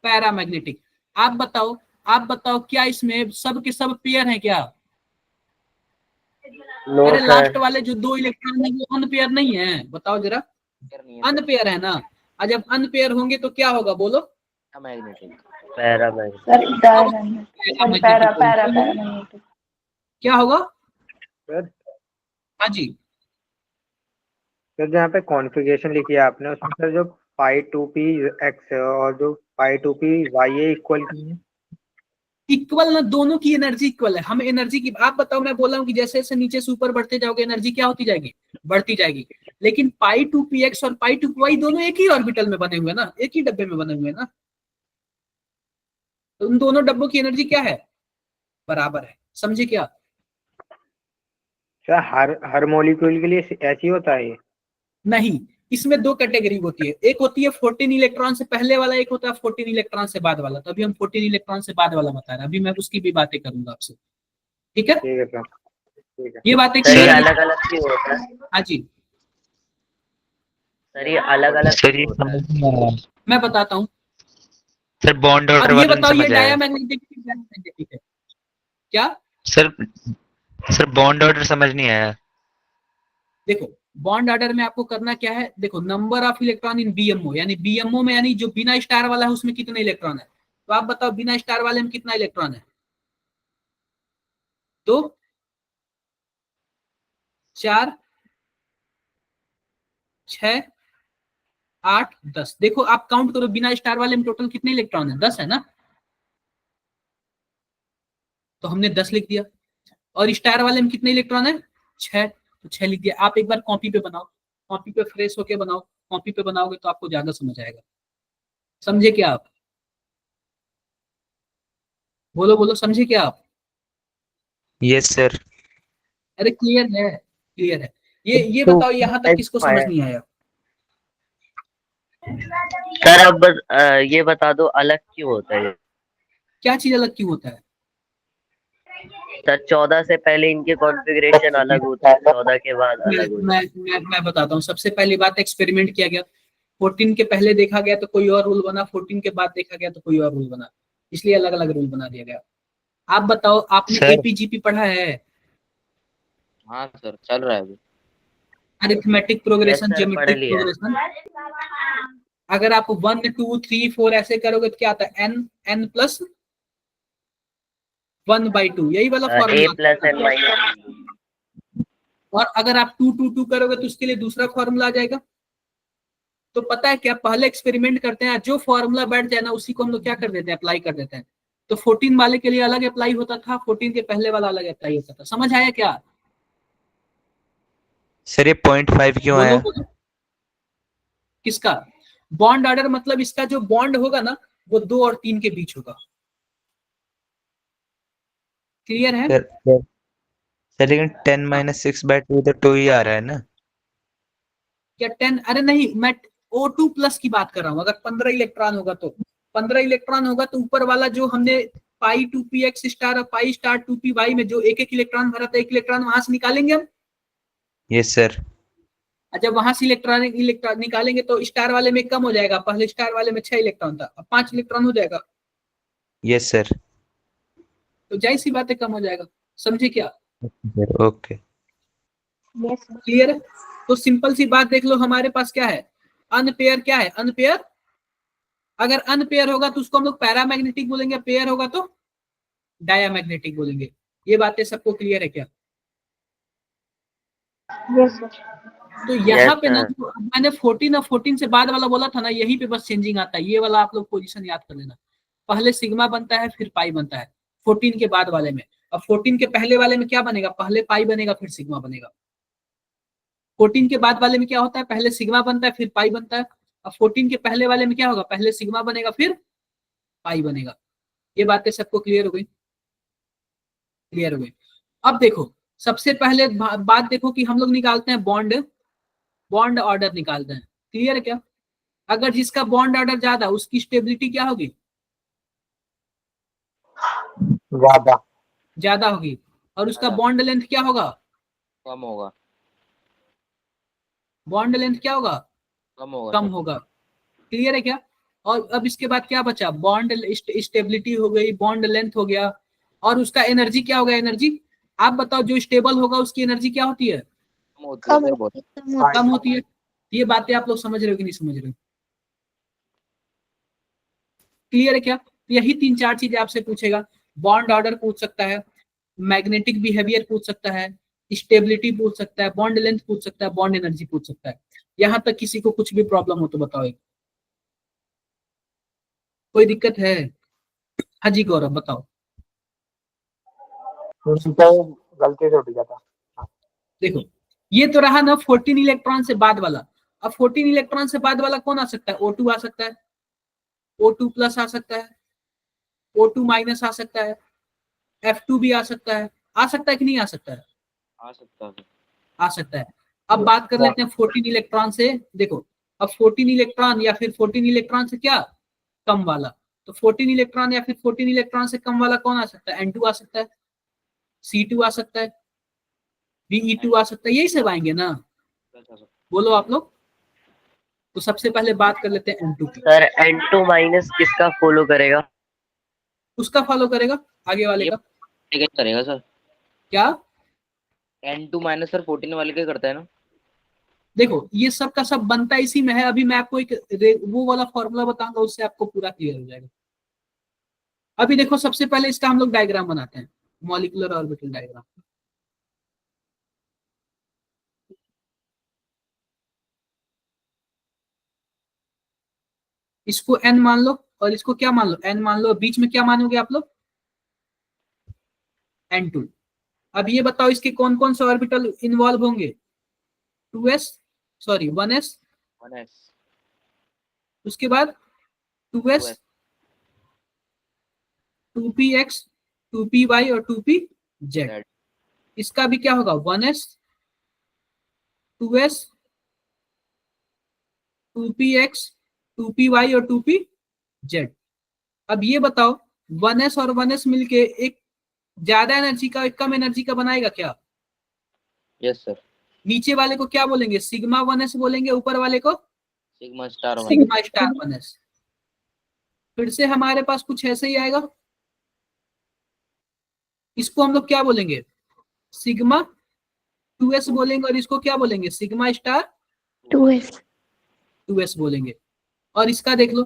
पैरामैग्नेटिक। आप बताओ क्या इसमें सब के सब पेयर हैं क्या? अरे लास्ट वाले जो 2 इलेक्ट्रॉन है वो अनपेयर नहीं है, बताओ जरा। अनपेयर है ना। और जब अनपेयर होंगे तो क्या होगा? बोलो। क्या होगा? हाँ जी सर जहाँ पे कॉन्फ़िगरेशन लिखी है आपने उसमें सर जो π2px है और जो π2py है इक्वल की है। इक्वल ना, दोनों की एनर्जी इक्वल है। हम एनर्जी की आप बताओ। मैं बोला हूँ कि जैसे जैसे नीचे से ऊपर बढ़ते जाओगे एनर्जी क्या होती जाएगी? बढ़ती जाएगी। लेकिन π2px और π2py दोनों एक ही ऑर्बिटल में बने हुए ना, एक ही डब्बे में बने हुए ना। तो उन दोनों डब्बों की एनर्जी क्या है? बराबर है। समझे क्या? सर हर मॉलिक्यूल के लिए ऐसे ही होता है ये? नहीं, इसमें 2 कैटेगरी होती है। एक होती है 14 इलेक्ट्रॉन से पहले वाला, एक होता है 14 इलेक्ट्रॉन से बाद वाला। तो अभी हम 14 इलेक्ट्रॉन से बाद वाला बता रहे हैं। अभी मैं उसकी भी बातें करूंगा आपसे। ठीक है? ठीक है सर, ठीक है। ये बातें सर ये क्लियर है? अलग अलग क्यों होता है? हाँ जी सर ये अलग अलग सर ये होता है? समझ नहीं आया। मैं बताता हूँ। सर बॉन्ड ऑर्डर अब ये वाला बताओ नहीं ये समझ आया। डायामैग्नेटिक है क्या? सर बॉन्ड ऑर्डर समझ नहीं आया। देखो बॉन्ड ऑर्डर में आपको करना क्या है। देखो number of electron in BMO, यानी बीएमओ में यानी जो बिना स्टार वाला है उसमें कितने इलेक्ट्रॉन है? तो आप बताओ बिना स्टार वाले में कितना इलेक्ट्रॉन है? 2, 4, 6, 8, 10। देखो आप काउंट करो बिना स्टार वाले में टोटल कितने इलेक्ट्रॉन है? 10 है ना। तो हमने 10 लिख दिया। और स्टार वाले में कितने इलेक्ट्रॉन है? 6। तो 6 लिख दिया। आप एक बार कॉपी पे बनाओ, कॉपी पे फ्रेश होके बनाओ। कॉपी पे बनाओगे तो आपको ज्यादा समझ आएगा। समझे क्या आप? बोलो बोलो, समझे क्या आप? Yes sir. अरे क्लियर है, क्लियर है। ये बताओ यहाँ तक किसको समझ नहीं आया? सर अब बस ये बता दो अलग क्यों होता है? क्या चीज अलग क्यों होता है? सर 14 से पहले इनके कॉन्फ़िगरेशन अलग होता है, 14 के बाद अलग होता है। मैं बताता हूँ। सबसे पहली बात एक्सपेरिमेंट किया गया। 14 के पहले देखा गया तो कोई और रूल बना, 14 के बाद देखा गया तो कोई और रूल बना, इसलिए अलग अलग रूल बना दिया गया। आप बताओ आपने सर। एपीजीपी पढ़ा है? हाँ सर चल रहा है अभी। Arithmetic progression, Yes, sir, geometric पढ़ लिया। प्रोग्रेशन। अगर आप 1 2 3 4 ऐसे करोगे तो क्या आता है? n प्लस 1/2, यही वाला A formula. Plus n minus. और अगर आप 2 2 2 करोगे तो उसके लिए दूसरा फॉर्मूला आ जाएगा। तो पता है क्या, पहले एक्सपेरिमेंट करते हैं, जो फॉर्मूला बैठ जाए ना उसी को हम लोग क्या कर देते हैं, अप्लाई कर देते हैं। तो 14 वाले के लिए अलग अप्लाई होता था, 14 के पहले वाला अलग अप्लाई होता था। समझ आया क्या? सर ये 0.5 क्यों बोलो आया? बोलो। किसका बॉन्ड ऑर्डर? मतलब इसका जो बॉन्ड होगा ना वो 2 और 3 के बीच होगा। क्लियर है? सर लेकिन 10-6/2 तो 2 ही आ रहा है ना। क्या 10? अरे नहीं, मैं O2 प्लस की बात कर रहा हूँ। अगर 15 इलेक्ट्रॉन होगा तो 15 इलेक्ट्रॉन होगा तो ऊपर वाला जो हमने पाई 2p x स्टार और पाई स्टार 2p y में जो एक एक इलेक्ट्रॉन भरा था, एक इलेक्ट्रॉन वहां से निकालेंगे हम। Yes sir. जब वहां से इलेक्ट्रॉन निकालेंगे तो स्टार वाले में कम हो जाएगा। पहले स्टार वाले में 6 इलेक्ट्रॉन था, अब 5 इलेक्ट्रॉन हो जाएगा। Yes sir. तो जाहिर सी बात है कम हो जाएगा। समझे क्या? Sir okay. यस क्लियर है? तो सिंपल सी बात देख लो, हमारे पास क्या है, अनपेयर। क्या है? अनपेयर। अगर अनपेयर होगा तो उसको हम लोग पैरामैग्नेटिक बोलेंगे, पेयर होगा तो डायामैग्नेटिक बोलेंगे। ये बातें सबको क्लियर है क्या? Yes sir. तो यहाँ पे ना जो मैंने 14 और 14 से बाद वाला बोला था ना, यही पे बस चेंजिंग आता है। ये वाला आप लोग पोजीशन याद कर लेना। पहले सिग्मा बनता है फिर पाई बनता है 14 के बाद वाले में। अब 14 के पहले वाले में क्या बनेगा? पहले पाई बनेगा फिर सिग्मा बनेगा। 14 के बाद वाले में क्या होता है? पहले सिग्मा बनता है फिर पाई बनता है। अब 14 के पहले वाले में क्या होगा? पहले सिग्मा बनेगा फिर पाई बनेगा। ये बातें सबको क्लियर हो गई? क्लियर हो गई। अब देखो, सबसे पहले बात देखो कि हम लोग निकालते हैं बॉन्ड ऑर्डर निकालते हैं। क्लियर है क्या? अगर जिसका बॉन्ड ऑर्डर ज्यादा उसकी स्टेबिलिटी क्या होगी? ज्यादा होगी। और उसका बॉन्ड लेंथ क्या होगा? कम होगा। बॉन्ड लेंथ क्या होगा? कम होगा। क्लियर है क्या? और अब इसके बाद क्या बचा? बॉन्ड स्टेबिलिटी हो गई, बॉन्ड लेंथ हो गया, और उसका एनर्जी क्या होगा? एनर्जी आप बताओ, जो स्टेबल होगा उसकी एनर्जी क्या होती है? कम होती है। ये बातें आप लोग समझ रहे हो कि नहीं समझ रहे हो? क्लियर है क्या? तो यही 3-4 चीजें आपसे पूछेगा। बॉन्ड ऑर्डर पूछ सकता है, मैग्नेटिक बिहेवियर पूछ सकता है, स्टेबिलिटी पूछ सकता है, बॉन्ड लेंथ पूछ सकता है, बॉन्ड एनर्जी पूछ सकता है। यहां तक किसी को कुछ भी प्रॉब्लम हो तो बताओ। कोई दिक्कत है? हाँ जी गौरव बताओ। गलती से उठ गया था। देखो ये तो रहा ना 14 इलेक्ट्रॉन से बाद वाला। अब 14 इलेक्ट्रॉन से बाद वाला कौन आ सकता है? O2 आ सकता है, O2 प्लस आ सकता है, O2 माइनस आ सकता है, F2 भी आ सकता है। आ सकता है कि नहीं आ सकता है? आ सकता है। आ सकता है। अब बात कर लेते हैं 14 इलेक्ट्रॉन से। देखो अब 14 इलेक्ट्रॉन या फिर 14 इलेक्ट्रॉन से क्या कम वाला। तो 14 इलेक्ट्रॉन या फिर 14 इलेक्ट्रॉन से कम वाला कौन आ सकता है? N2 आ सकता है, C2 आ सकता है, Be2 आ सकता है। यही सब आएंगे ना? बोलो आप लोग। तो सबसे पहले बात कर लेते हैं N2 की। सर N2 माइनस किसका फॉलो करेगा? उसका फॉलो करेगा, आगे वाले का। क्या करेगा सर? क्या? N2 माइनस सर 14 वाले के करता है ना? देखो ये सब का सब बनता इसी में है। अभी मैं आपको एक वो वाला फॉर्मूला बताऊंगा, उससे आपको पूरा क्लियर हो जाएगा। अभी देखो सबसे पहले इसका हम लोग डायग्राम बनाते हैं, मॉलिक्यूलर ऑर्बिटल डायग्राम। इसको n मान लो और इसको क्या मान लो? n मान लो। बीच में क्या मानोगे आप लोग? N2। अब ये बताओ इसके कौन कौन से ऑर्बिटल इन्वॉल्व होंगे? 2s, सॉरी 1s, 1s, उसके बाद 2s, 2px, 2py और 2pz। इसका भी क्या होगा? 1s, 2s, 2px, 2py और 2pz। अब ये बताओ 1s और 1s मिलके एक ज्यादा एनर्जी का एक कम एनर्जी का बनाएगा क्या? Yes sir. नीचे वाले को क्या बोलेंगे? सिग्मा 1s बोलेंगे, ऊपर वाले को sigma star 1। Sigma star 1s। फिर से हमारे पास कुछ ऐसे ही आएगा। इसको हम लोग क्या बोलेंगे? सिग्मा 2s बोलेंगे, और इसको क्या बोलेंगे? सिग्मा स्टार 2s बोलेंगे। और इसका देख लो।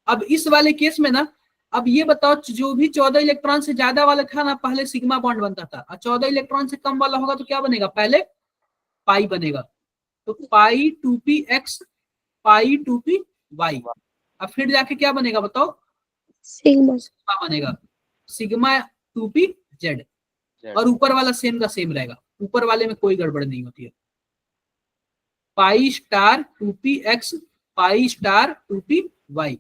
अब इस वाले केस में ना, अब ये बताओ जो भी 14 इलेक्ट्रॉन से ज्यादा वाला था ना, पहले सिग्मा बॉन्ड बनता था, और 14 इलेक्ट्रॉन से कम वाला होगा तो क्या बनेगा? पहले पाई बनेगा। तो पाई 2px पाई 2p y। अब फिर जाके क्या बनेगा बताओ, सिग्मा। सिग्मा बनेगा, सिग्मा 2p z। और ऊपर वाला सेम का सेम रहेगा, ऊपर वाले में कोई गड़बड़ नहीं होती है। Pi star 2p x pi star 2p y।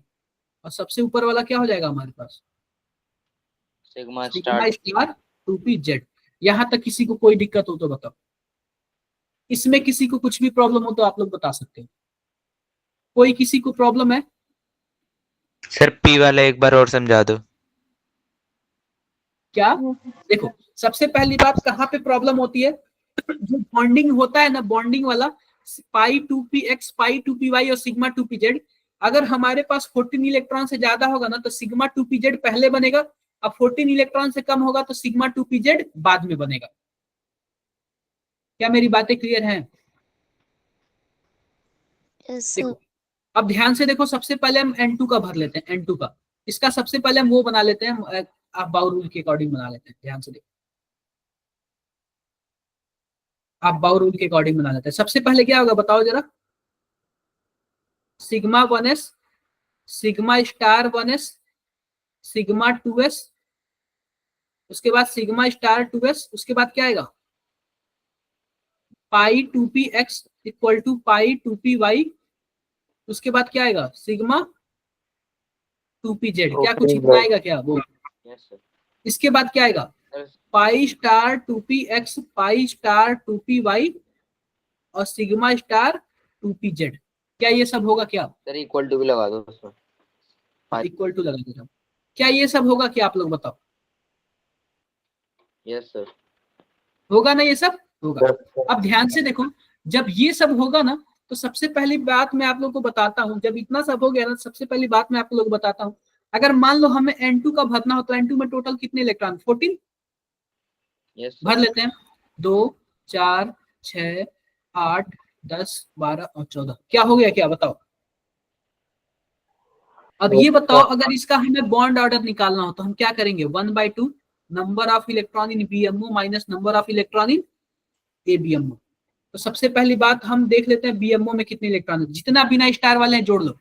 और सबसे ऊपर वाला क्या हो जाएगा हमारे पास, sigma sigma star star 2p z। यहां तक किसी को कोई दिक्कत हो तो बताओ, इसमें किसी को कुछ भी प्रॉब्लम हो तो आप लोग बता सकते हो। कोई किसी को प्रॉब्लम है? सर पी वाला एक बार और समझा दो। क्या? देखो सबसे पहली बात कहाँ पे प्रॉब्लम होती है, जो बॉन्डिंग होता है ना, बॉन्डिंग वाला पाई 2p x पाई 2p y और सिग्मा 2p z, अगर हमारे पास 14 इलेक्ट्रॉन से ज्यादा होगा ना तो सिग्मा 2p z पहले बनेगा, अब 14 इलेक्ट्रॉन से कम होगा तो सिग्मा 2p z बाद में बनेगा। क्या मेरी बातें क्लियर हैं? Yes, sir. देखो अब ध्यान से देखो, सबसे पहले हम N2 का भर लेते हैं, N2 का। इसका सबसे पहले हम वो बना लेते हैं, आप बाउ रूल के अकॉर्डिंग बना लेते हैं। ध्यान से देखो, आप बाउ रूल के अकॉर्डिंग बना लेते हैं। सबसे पहले क्या होगा बताओ जरा, sigma 1s sigma star 1s sigma 2s, उसके बाद सिग्मा स्टार 2s, उसके बाद क्या आएगा, pi 2p x equal to pi 2p y, उसके बाद क्या आएगा, सिग्मा 2p z। क्या कुछ इतना आएगा क्या वो? Yes sir. इसके बाद क्या आएगा, pi star 2p x pi star 2p y और सिग्मा स्टार 2p z। क्या ये सब होगा क्या? सर इक्वल टू भी लगा दो उसमें। इक्वल टू लगा देता हूं। क्या ये सब होगा क्या, आप लोग बताओ? Yes sir. होगा ना, ये सब होगा। अब ध्यान से देखो, जब ये सब होगा ना तो सबसे पहली बात मैं आप लोग को बताता हूं, जब इतना सब हो गया ना सबसे पहली बात मैं आप लोग को बताता हूं, अगर मान लो हमें N2 का भरना हो तो N2 में टोटल कितने इलेक्ट्रॉन, 14। यस भर लेते हैं, 2 4 6 8 10 12 और 14। क्या हो गया क्या बताओ? अब ये बताओ, अगर इसका हमें बॉन्ड ऑर्डर निकालना हो तो हम क्या करेंगे, 1/2 number of electron in BMO minus number of electron in ABMO. तो सबसे पहली बात हम देख लेते हैं बीएमओ में कितने इलेक्ट्रॉन है, जितना बिना स्टार वाले हैं जोड़ लो,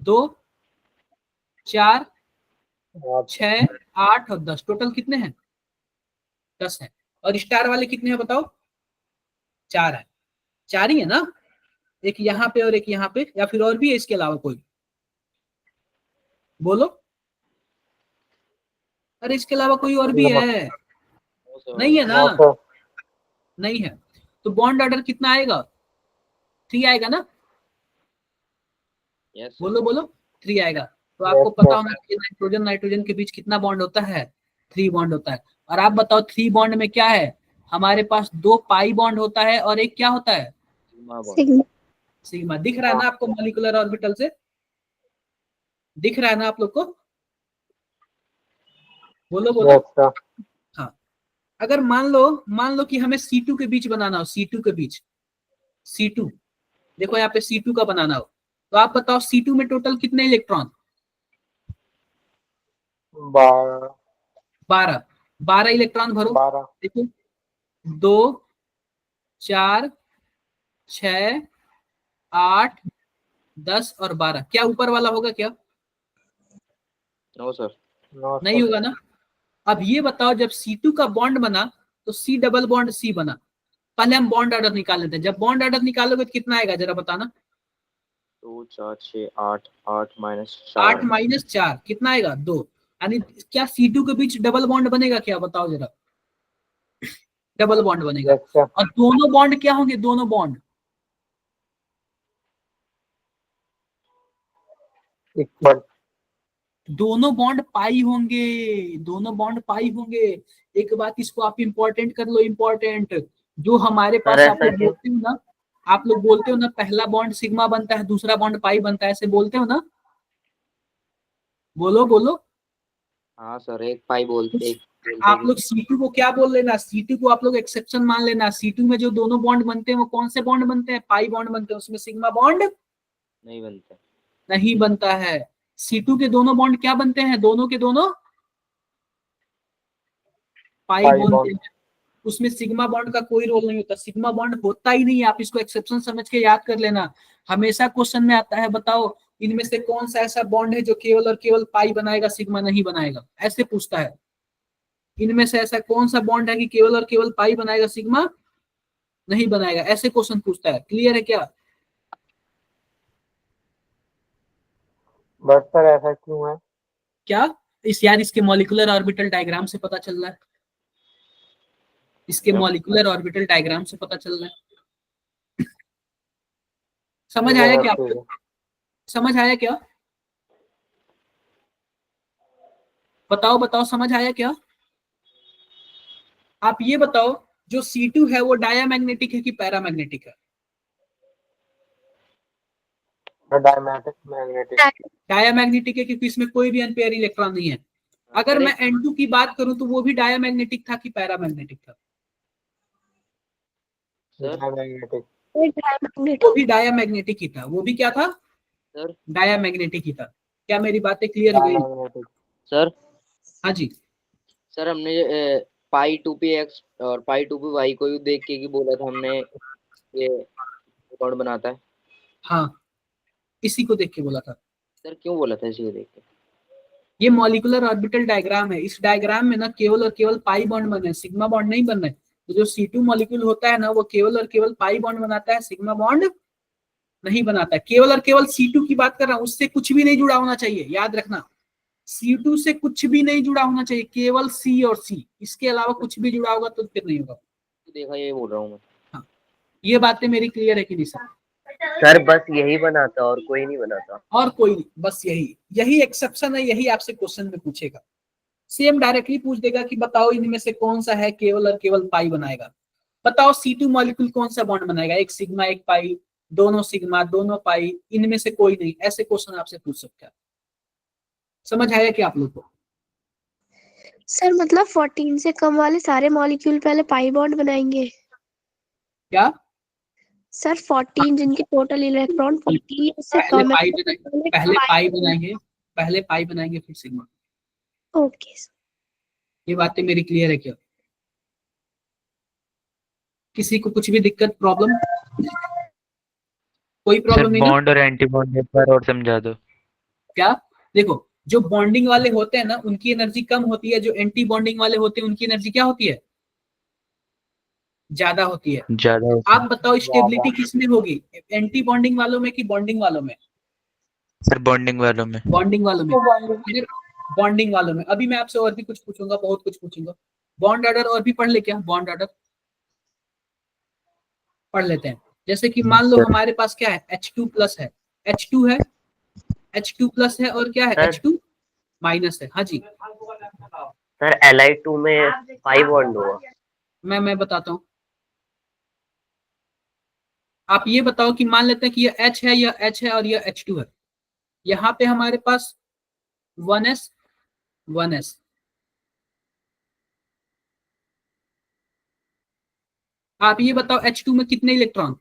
2 4 6 8 और 10, टोटल कितने हैं, 10 है। और स्टार वाले कितने हैं बताओ, 4 है। 4 ही है ना, एक यहाँ पे और एक यहाँ पे, या फिर और भी है इसके अलावा कोई, बोलो। अरे इसके अलावा कोई और भी है? नहीं है ना, नहीं है। तो बॉन्ड ऑर्डर कितना आएगा, 3 आएगा ना, यस बोलो बोलो, 3 आएगा। तो आपको पता होना कि नाइट्रोजन नाइट्रोजन के बीच कितना बॉन्ड होता है, 3 बॉन्ड होता है। और आप बताओ 3 बॉन्ड में क्या है, हमारे पास 2 पाई बॉन्ड होता है और एक क्या होता है, सिग्मा। सिग्मा। दिख रहा है ना आपको मॉलिक्यूलर ऑर्बिटल से, दिख रहा है ना आप लोग को, बोलो बोलो। हाँ, अगर मान लो कि हमें C2 के बीच बनाना हो, C2 के बीच, C2 देखो यहाँ पे C2 का बनाना हो, तो आप बताओ C2 में टोटल कितने इलेक्ट्रॉन, 12 इलेक्ट्रॉन भरो। देखो 2 4 6 8 10 और 12, क्या ऊपर वाला होगा क्या? No sir. नहीं होगा ना। अब ये बताओ, जब C2 का बॉन्ड बना तो C डबल बॉन्ड C बना। पहले हम बॉन्ड ऑर्डर निकाल लेते हैं, जब बॉन्ड ऑर्डर निकालोगे तो कितना आएगा जरा बताना, 2 4 6 8 8 8 माइनस 4 कितना आएगा, 2। यानी क्या C2 के बीच डबल बॉन्ड बनेगा क्या, बताओ जरा? डबल बॉन्ड बनेगा। और दोनों बॉन्ड क्या होंगे, दोनों बॉन्ड दोनों बॉन्ड पाई होंगे, दोनों बॉन्ड पाई होंगे। एक बात इसको आप इंपॉर्टेंट कर लो, इंपॉर्टेंट, जो हमारे पास आप लोग बोलते हो ना, आप लोग बोलते हो ना पहला बॉन्ड सिग्मा बनता है दूसरा बॉन्ड पाई बनता है, ऐसे बोलते हो ना, बोलो बोलो। हाँ सर, एक पाई बोलते आप लोग C2 को क्या बोल लेना, C2 को आप लोग एक्सेप्शन मान लेना। C2 में जो दोनों बॉन्ड बनते हैं वो कौन से बॉन्ड बनते हैं, पाई बॉन्ड बनते हैं, उसमें सिग्मा बॉन्ड नहीं बनता। नहीं बनता है। C2 के दोनों बॉन्ड क्या बनते हैं, दोनों के दोनों पाई बनते हैं। उसमें सिग्मा बॉन्ड का कोई रोल नहीं होता, सिग्मा बॉन्ड होता ही नहीं है, आप इसको एक्सेप्शन समझ के याद कर लेना। हमेशा क्वेश्चन में आता है बताओ इनमें से कौन सा ऐसा बॉन्ड है जो केवल और केवल पाई बनाएगा, सिग्मा नहीं बनाएगा, ऐसे पूछता है। इनमें से ऐसा कौन सा बॉन्ड है कि केवल और केवल पाई बनाएगा, सिग्मा नहीं बनाएगा, ऐसे क्वेश्चन पूछता है। क्लियर है क्या? बस सर ऐसा क्यों है? क्या इस यार इसके मॉलिक्यूलर ऑर्बिटल डायग्राम से पता चल रहा है, इसके मॉलिक्यूलर ऑर्बिटल डायग्राम से पता चल रहा है। समझ आया क्या आपको? समझ आया क्या? बताओ बताओ, समझ आया क्या? आप ये बताओ जो C2 है वो डायामैग्नेटिक है कि पैरामैग्नेटिक है? डायामैग्नेटिक है क्योंकि इसमें कोई भी अनपेयर इलेक्ट्रॉन नहीं है। अगर मैं N2 की बात करूं तो वो भी डायामैग्नेटिक था कि पैरामैग्नेटिक था? वो भी डायामैग्नेटिक ही था। वो भी क्या था? सर डायामैग्नेटिक ही था। क्या मेरी बातें क्लियर हो गई? सर हाँ जी। सर हमने पाई 2p x और पाई 2p y को भी देख के बोला था हमने ये बॉन्ड बनाता है। हाँ, इसी को देख के बोला था। सर क्यों बोला था इसी को देख के? ये मॉलिक्यूलर ऑर्बिटल डायग्राम है, इस डायग्राम में ना केवल और केवल पाई बॉन्ड बने, सिग्मा बॉन्ड नहीं बन रहे। तो जो C2 मॉलिक्यूल होता है ना वो केवल और केवल पाई बॉन्ड बनाता है, सिग्मा बॉन्ड नहीं बनाता है। केवल और केवल C2 की बात कर रहा हूं, उससे कुछ भी नहीं जुड़ा होना चाहिए, याद रखना। C2 से कुछ भी नहीं जुड़ा होना चाहिए, केवल C और C, इसके अलावा कुछ भी जुड़ा होगा तो फिर नहीं होगा। देखा, ये बोल रहा हूँ मैं। हाँ, ये बातें मेरी क्लियर है कि नहीं सर? सर बस यही बनाता और कोई नहीं बनाता। और कोई नहीं, बस यही एक्सेप्शन है, यही आपसे क्वेश्चन में पूछेगा। सेम डायरेक्टली पूछ देगा कि बताओ इनमें से कौन सा है केवल और केवल पाई बनाएगा। बताओ C2 मॉलिक्यूल कौन सा बॉन्ड बनाएगा, एक सिग्मा एक पाई, दोनों सिग्मा दोनों पाई, इनमें से कोई नहीं, ऐसे क्वेश्चन आपसे पूछ सकता है। समझ आया क्या आप लोग को? सर मतलब 14 से कम वाले सारे मॉलिक्यूल पहले पाई बॉन्ड बनाएंगे? क्या सर 14 जिनके टोटल इलेक्ट्रॉन 14 उससे पहले कम पाई है बनाएंगे, पहले पाई बनाएंगे फिर सिग्मा। ओके ये बातें मेरी क्लियर है क्या? किसी को कुछ भी दिक्कत प्रॉब्लम? कोई सर प्रॉब्लम नहीं ना? बॉन्ड और एंटी बॉन्ड एक बार और समझा दो। क्या? देखो, जो बॉन्डिंग वाले होते हैं ना उनकी एनर्जी कम होती है, जो एंटी बॉन्डिंग वाले होते हैं उनकी एनर्जी क्या होती है? ज्यादा होती है। ज्यादा आप बताओ स्टेबिलिटी किसमें होगी, एंटी बॉन्डिंग वालों में कि बॉन्डिंग वालों में? सर बॉन्डिंग वालों में। बॉन्डिंग वालों में। अगर बॉन्डिंग वालों में, अभी मैं आपसे और भी कुछ पूछूंगा, बहुत कुछ पूछूंगा। बॉन्ड ऑर्डर और भी पढ़ ले क्या? बॉन्ड ऑर्डर पढ़ लेते हैं। जैसे कि मान लो सर। हमारे पास क्या है, H2 प्लस है, H2 है, H2 प्लस है और क्या है, सर। H2 माइनस है। हाँ जी, सर Li2 में 5 बॉन्ड होगा। मैं बताता हूँ। आप ये बताओ कि मान लेते हैं कि ये H है, यह H है और यह H2 है। यहाँ पे हमारे पास 1s 1s। आप ये बताओ H2 में कितने इलेक्ट्रॉन?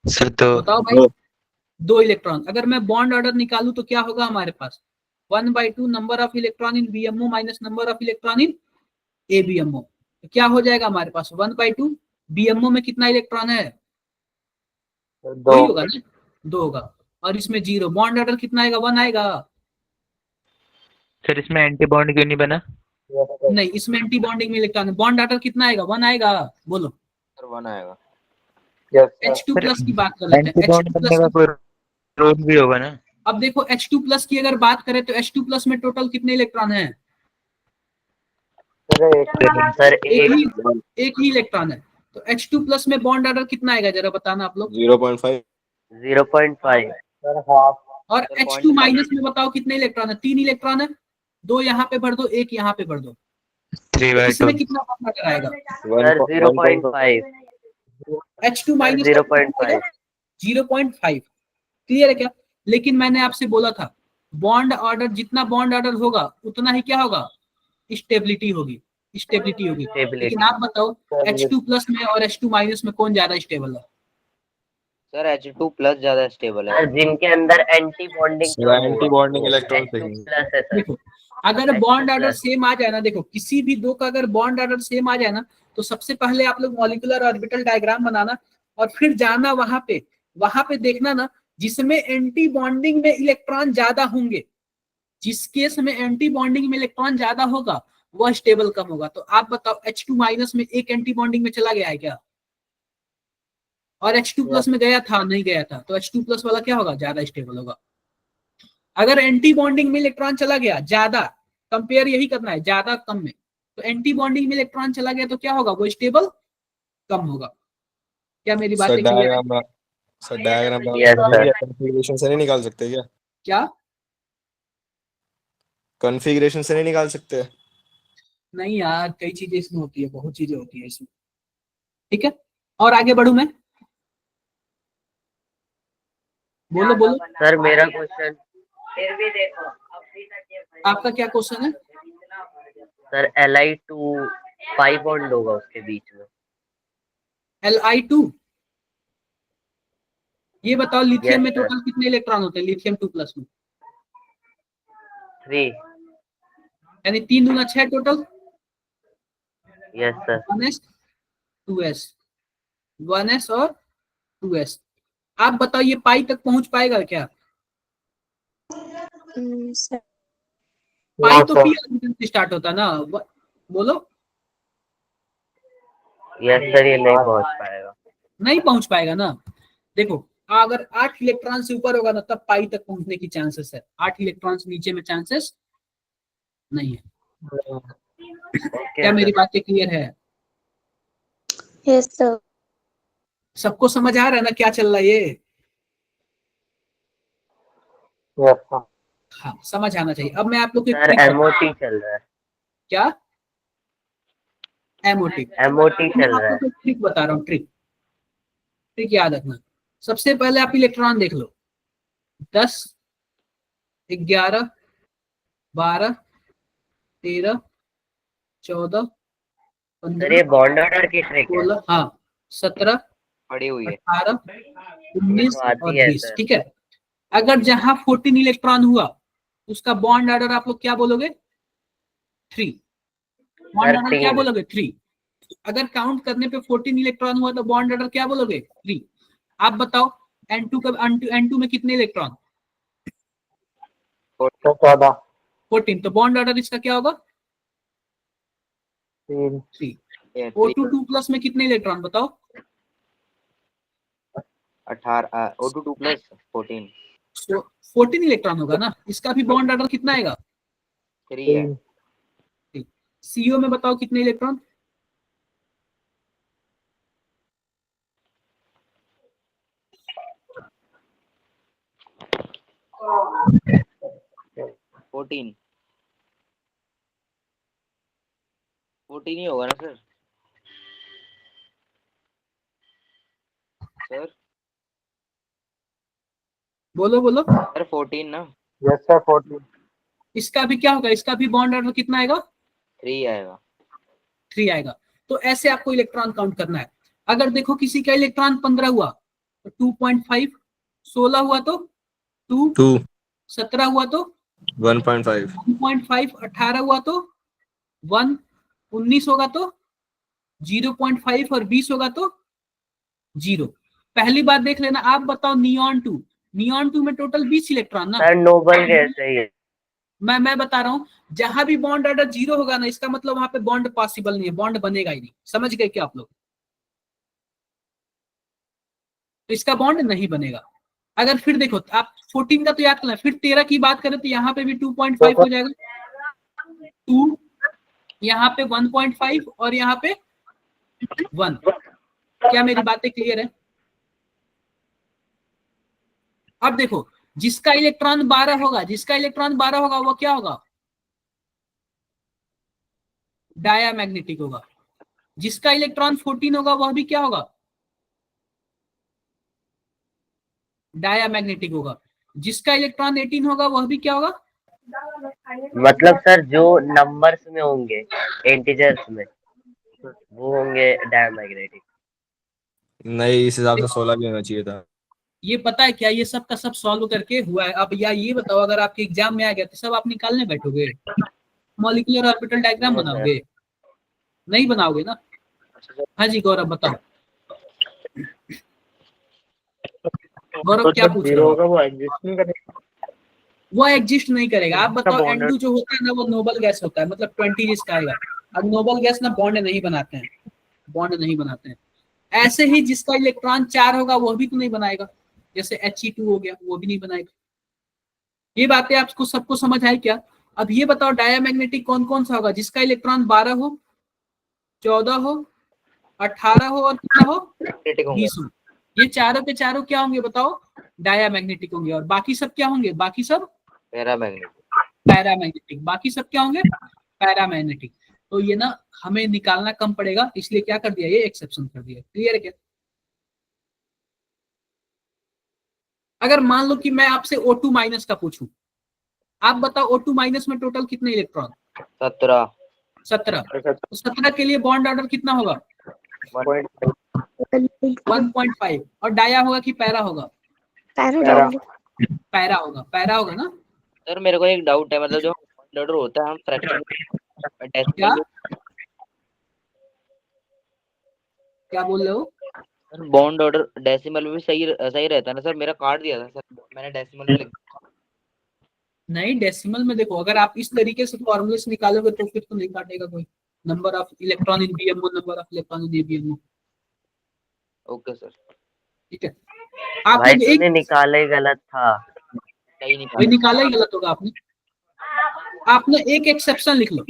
सर तो बताओ भाई, 2 इलेक्ट्रॉन। अगर मैं बॉन्ड ऑर्डर निकालूं तो क्या होगा हमारे पास? 1/2 number of electron in BMO minus number of electron in ABMO। तो क्या हो जाएगा हमारे पास? 1/2। BMO में कितना इलेक्ट्रॉन है? 2 ही होगा ना, 2 होगा। और इसमें 0, बॉन्ड ऑर्डर कितना आएगा? 1 आएगा। सर इसमें एंटी बॉन्ड क्यों नहीं बना? नहीं, इसमें एंटी बॉन्डिंग में इलेक्ट्रॉन, बॉन्ड ऑर्डर कितना आएगा? 1 आएगा। बोलो। सर 1 आएगा। H2 प्लस की बात कर लेते एंटी हैं। बॉन्ड H2 बनने का प्लस, कोई रोल भी होगा ना? अब देखो H2 प्लस की अगर बात करें तो H2 प्लस में टोटल कितने इलेक्ट्रॉन हैं? सर एक ही इलेक्ट्रॉन है। तो H2 प्लस में बॉन्ड ऑर्डर कितना आएगा जरा बताना आप लोग। 0.5। 0.5। और सर, H2 माइनस में बताओ कितने इलेक्ट्रॉन है? 3 इलेक्ट्रॉन है। 2 यहाँ पे भर दो, 1 यहाँ पे भर दो। 3/2। इसमें कितना बॉन्ड ऑर्डर आएगा? सर 0.5। H2 minus 0.5। 0.5। क्लियर है क्या? लेकिन मैंने आपसे बोला था बॉन्ड ऑर्डर, जितना बॉन्ड ऑर्डर होगा उतना ही क्या होगा? स्टेबिलिटी होगी, स्टेबिलिटी होगी। लेकिन आप बताओ H2 प्लस में और H2 माइनस में कौन ज्यादा स्टेबल है? सर H2 प्लस ज्यादा स्टेबल है। सर जिनके अंदर anti bonding anti bonding electron plus है सर। देखो, अगर बॉन्ड ऑर्डर plus। सेम आ जाए ना, देखो किसी भी दो का अगर बॉन्ड ऑर्डर सेम आ जाए ना, तो सबसे पहले आप लोग मॉलिक्यूलर ऑर्बिटल डायग्राम बनाना और फिर जाना वहां पे देखना ना, जिसमें एंटी बॉन्डिंग में इलेक्ट्रॉन ज्यादा होंगे, जिस केस में एंटी बॉन्डिंग में इलेक्ट्रॉन ज्यादा होगा वह स्टेबल कम होगा। तो आप बताओ H2- में एक एंटी बॉन्डिंग में चला गया है क्या, और H2+ में गया था, नहीं गया था, तो H2+ वाला क्या होगा, ज्यादा स्टेबल होगा। अगर एंटी बॉन्डिंग में इलेक्ट्रॉन चला गया ज्यादा, कंपेयर यही करना है ज्यादा कम में, तो एंटी बॉन्डिंग में इलेक्ट्रॉन चला गया तो क्या होगा, वो स्टेबल कम होगा। क्या मेरी सर बातें क्लियर है? Diagram sir diagram Yes, sir। Configuration से नहीं निकाल सकते क्या? क्या कॉन्फ़िगरेशन से नहीं निकाल सकते? नहीं यार, कई चीजें इसमें होती है, बहुत चीजें होती है इसमें। ठीक है, और आगे बढ़ू मैं, बोलो बोलो। सर मेरा क्वेश्चन, आपका क्या क्वेश्चन है? सर Li2 पाई बॉन्ड होगा उसके बीच में। Li2, ये बताओ लिथियम में Yes, sir। टोटल कितने इलेक्ट्रॉन होते हैं लिथियम 2+ में? 3। यानी 3 दूना 6 total. Yes sir. 1s 2s, 1s और 2s। आप बताओ ये पाई तक पहुंच पाएगा क्या? सर पाई तो p ऑर्बिटल से स्टार्ट होता है ना, बोलो। यस सर, ये नहीं पहुंच पाएगा। नहीं पहुंच पाएगा ना। देखो अगर 8 इलेक्ट्रॉन से ऊपर होगा ना तब पाई तक पहुंचने की चांसेस है, 8 इलेक्ट्रॉन से नीचे में चांसेस नहीं है। क्या मेरी बातें क्लियर है? Yes sir. सबको समझ आ रहा है ना क्या चल रहा है ये? Yes sir. हाँ, समझ आना चाहिए। अब मैं आप लोग को सर एमओटी चल रहा है। क्या एमओटी? एमओटी चल रहा है। ट्रिक बता रहा हूँ, ट्रिक याद रखना। सबसे पहले आप इलेक्ट्रॉन देख लो, 10 11 12 13 14 सर ये 15 बॉन्ड ऑर्डर की ट्रिक है। 16, हाँ 17 पड़ी हुई है। 18 19 तो आती और है 20। सर। ठीक है, अगर जहां 14 इलेक्ट्रॉन हुआ उसका बॉन्ड ऑर्डर आप लोग क्या बोलोगे? 3। बॉन्ड ऑर्डर क्या 3। बोलोगे? 3। अगर काउंट करने पे 14 इलेक्ट्रॉन हुआ तो बॉन्ड ऑर्डर क्या बोलोगे? 3। आप बताओ N2 में कितने इलेक्ट्रॉन? 14। तो बॉन्ड ऑर्डर इसका क्या होगा? 3। O2+ में कितने इलेक्ट्रॉन बताओ? 18 O2 + 14 तो 14 इलेक्ट्रॉन होगा ना, इसका भी बॉन्ड ऑर्डर कितना आएगा? 3 है। CO में बताओ कितने इलेक्ट्रॉन? फोर्टीन ही होगा ना सर? सर बोलो बोलो। सर 14 ना? Yes sir 14। इसका भी क्या होगा? इसका भी बॉन्ड ऑर्डर कितना आएगा? 3 आएगा। 3 आएगा। तो ऐसे आपको इलेक्ट्रॉन काउंट करना है। अगर देखो किसी का इलेक्ट्रॉन 15 हुआ तो 2.5, 16 हुआ तो 2, 17 हुआ तो 1.5, 1.5, 18 हुआ तो 1, 19 होगा तो 0.5 और 20 होगा तो 0। पहली बात देख लेना। आप बताओ नियॉन 2 में टोटल 20 इलेक्ट्रॉन ना। सर नोबल गैस है ये। मैं बता रहा हूं, जहां भी बॉन्ड ऑर्डर 0 होगा ना, इसका मतलब वहां पे बॉन्ड पॉसिबल नहीं है, बॉन्ड बनेगा ही नहीं। समझ गए क्या आप लोग? तो इसका बॉन्ड नहीं बनेगा। अगर फिर देखो आप 14 का तो याद करना, फिर 13 की बात करें तो यहाँ पे भी 2.5 हो जाएगा, 2 यहाँ पे 1.5 और यहाँ पे 1। क्या मेरी बातें क्लियर है? अब देखो जिसका इलेक्ट्रॉन 12 होगा वो क्या होगा? डायामैग्नेटिक होगा। जिसका इलेक्ट्रॉन 14 होगा वह भी क्या होगा? डायामैग्नेटिक होगा। जिसका इलेक्ट्रॉन 18 होगा वह भी क्या होगा? मतलब सर जो नंबर्स में होंगे, इंटीजर्स में, वो होंगे डायमैग्नेटिक। नहीं इस हिसाब से 16 भी होना चाहिए था। ये पता है क्या, ये सब का सब सॉल्व करके हुआ है। अब या ये बताओ अगर आपके एग्जाम में आ गया तो सब आप निकालने बैठोगे? Molecular orbital diagram Yes, sir. बनाओगे? नहीं बनाओगे ना? हाँ जी गौरव बताओ। गौरव तो क्या जब पूछ रहे जीरो हो? होगा वो एग्जिस्ट नहीं करेगा। वो एग्जिस्ट नहीं करेगा। आप इसका बताओ बॉन्ड N2 जो होता है ना वो नोबल गैस होता है, मतलब 20 जिसका आएगा। अब नोबल गैस ना बॉन्ड नहीं बनाते हैं, बॉन्ड नहीं बनाते हैं। ऐसे ही जिसका इलेक्ट्रॉन 4 होगा वो भी तो नहीं बनाएगा, जैसे He2 हो गया वो भी नहीं बनाएगा। ये बातें आपको सबको समझ आई क्या? अब ये बताओ डायमैग्नेटिक कौन कौन सा होगा? जिसका इलेक्ट्रॉन 12 हो, 14 हो, 18 हो और कितना हो, मैग्नेटिक होंगे। 20 हो। ये चारों के चारों क्या होंगे बताओ? डायमैग्नेटिक होंगे। और बाकी सब क्या होंगे? बाकी सब पैरामैग्नेटिक। पैरामैग्नेटिक। बाकी सब क्या होंगे? पैरामैग्नेटिक। तो ये ना हमें निकालना कम पड़ेगा, इसलिए क्या कर दिया, ये एक्सेप्शन कर दिया। क्लियर है क्या? अगर मान लो कि मैं आपसे O2 माइनस का पूछूं, आप बताओ O2 माइनस में टोटल कितने इलेक्ट्रॉन? 17। 17। तो 17 के लिए बॉन्ड ऑर्डर कितना होगा? 1.5। और डाया होगा कि पैरा होगा? Para para. डाल दो। पैरा होगा, पैरा होगा ना? सर मेरे को एक डाउट है, मतलब जो ऑर्डर होता है हम फ्रैक्शन क्या डेसिमल क्या बोल रहे हो? सर बॉन्ड ऑर्डर डेसिमल में भी सही सही रहता है ना सर? मेरा काट दिया था सर, मैंने डेसिमल में लिख नहीं, डेसिमल में देखो, अगर आप इस तरीके से फॉर्मूले से निकालोगे तो फिर तो नहीं काटेगा कोई। Number of electron in BMO, number of electron in ABMO. Okay sir. ठीक है। आप भाई लोग तूने एक निकाला ही गलत था। सही नहीं वही काटा। निकाला ही गलत होगा आपने। आपने एक एक्सेप्शन लिख लो,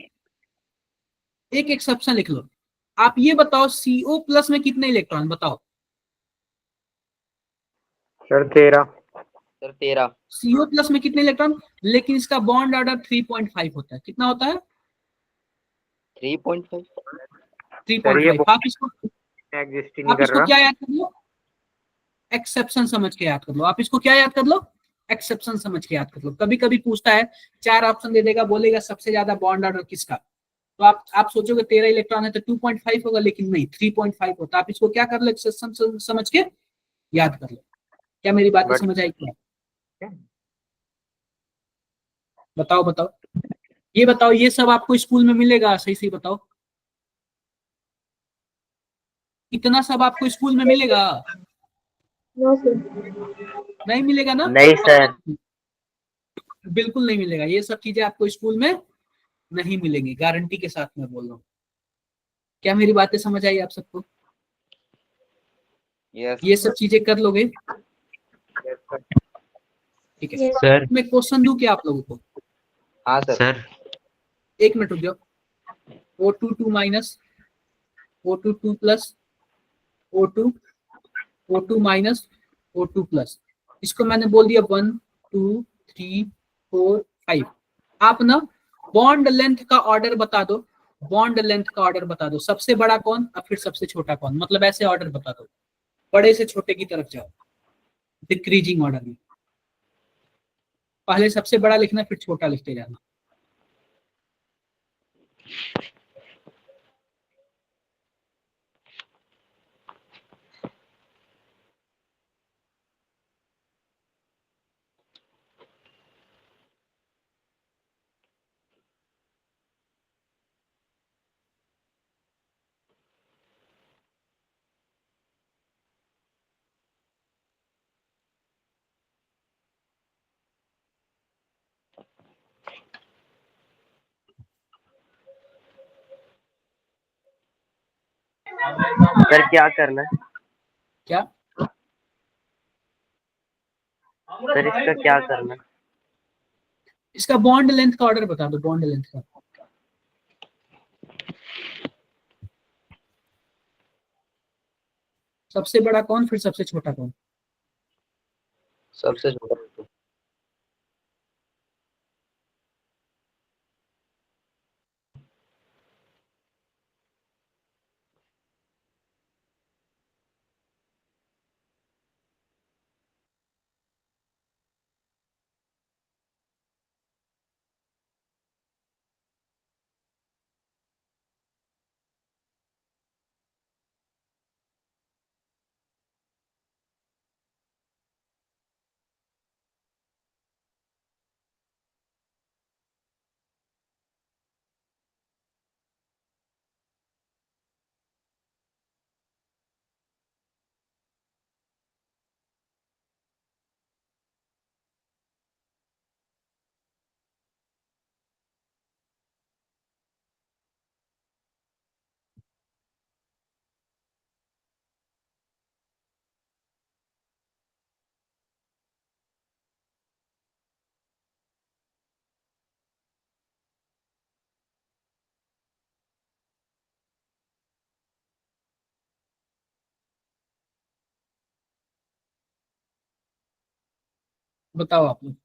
एक एक्सेप्शन लिख लो। आप ये बताओ CO प्लस में कितने इलेक्ट्रॉन बताओ? सर 13। सर 13। CO प्लस में कितने इलेक्ट्रॉन? लेकिन इसका बॉन्ड ऑर्डर 3.5 होता है। कितना होता है? 3.5। सर ये 3.5। आप इसको एग्जिस्ट ही नहीं आप कर इसको रहा। क्या याद कर लो? एक्सेप्शन समझ के याद कर लो। आप इसको क्या याद कर लो? एक्सेप्शन समझ के याद कर लो। कभी कभी पूछता है, 4 ऑप्शन दे देगा, बोलेगा सबसे ज्यादा बॉन्ड ऑर्डर किसका, तो आप सोचोगे 13 इलेक्ट्रॉन है तो 2.5 होगा, लेकिन नहीं, 3.5 होता है। आप इसको क्या कर लो? एक्सेप्शन समझ के याद कर लो। क्या मेरी बातें बट समझ आई क्या? बताओ बताओ। ये बताओ, ये सब आपको स्कूल में मिलेगा? सही सही बताओ, इतना सब आपको स्कूल में मिलेगा? नहीं मिलेगा ना? नहीं सर। बिल्कुल नहीं मिलेगा। ये सब चीजें आपको स्कूल में नहीं मिलेंगी, गारंटी के साथ मैं बोल रहा हूँ। क्या मेरी बातें समझ आई आप सबको? यस ये सब चीजें कर लोगे? ठीक है। सर मैं क्वेश्चन दूं क्या आप लोगों को? हाँ सर। सर एक मिनट रुक जाओ। O2 2 minus, O2 2 plus, O2, O2 minus, O2 plus. इसको मैंने बोल दिया 1 2 3 4 5। आप ना बॉन्ड लेंथ का ऑर्डर बता दो। बॉन्ड लेंथ का ऑर्डर बता दो, सबसे बड़ा कौन और फिर सबसे छोटा कौन, मतलब ऐसे ऑर्डर बता दो। बड़े से छोटे की तरफ जाओ, डिक्रीजिंग ऑर्डर में। पहले सबसे बड़ा लिखना, फिर छोटा लिखते जाना। सर क्या करना है? क्या? सर इसका क्या करना है? इसका बॉन्ड लेंथ का ऑर्डर बता दो, बॉन्ड लेंथ का। सबसे बड़ा कौन, फिर सबसे छोटा कौन? सबसे छोटा। बताओ आप लोग।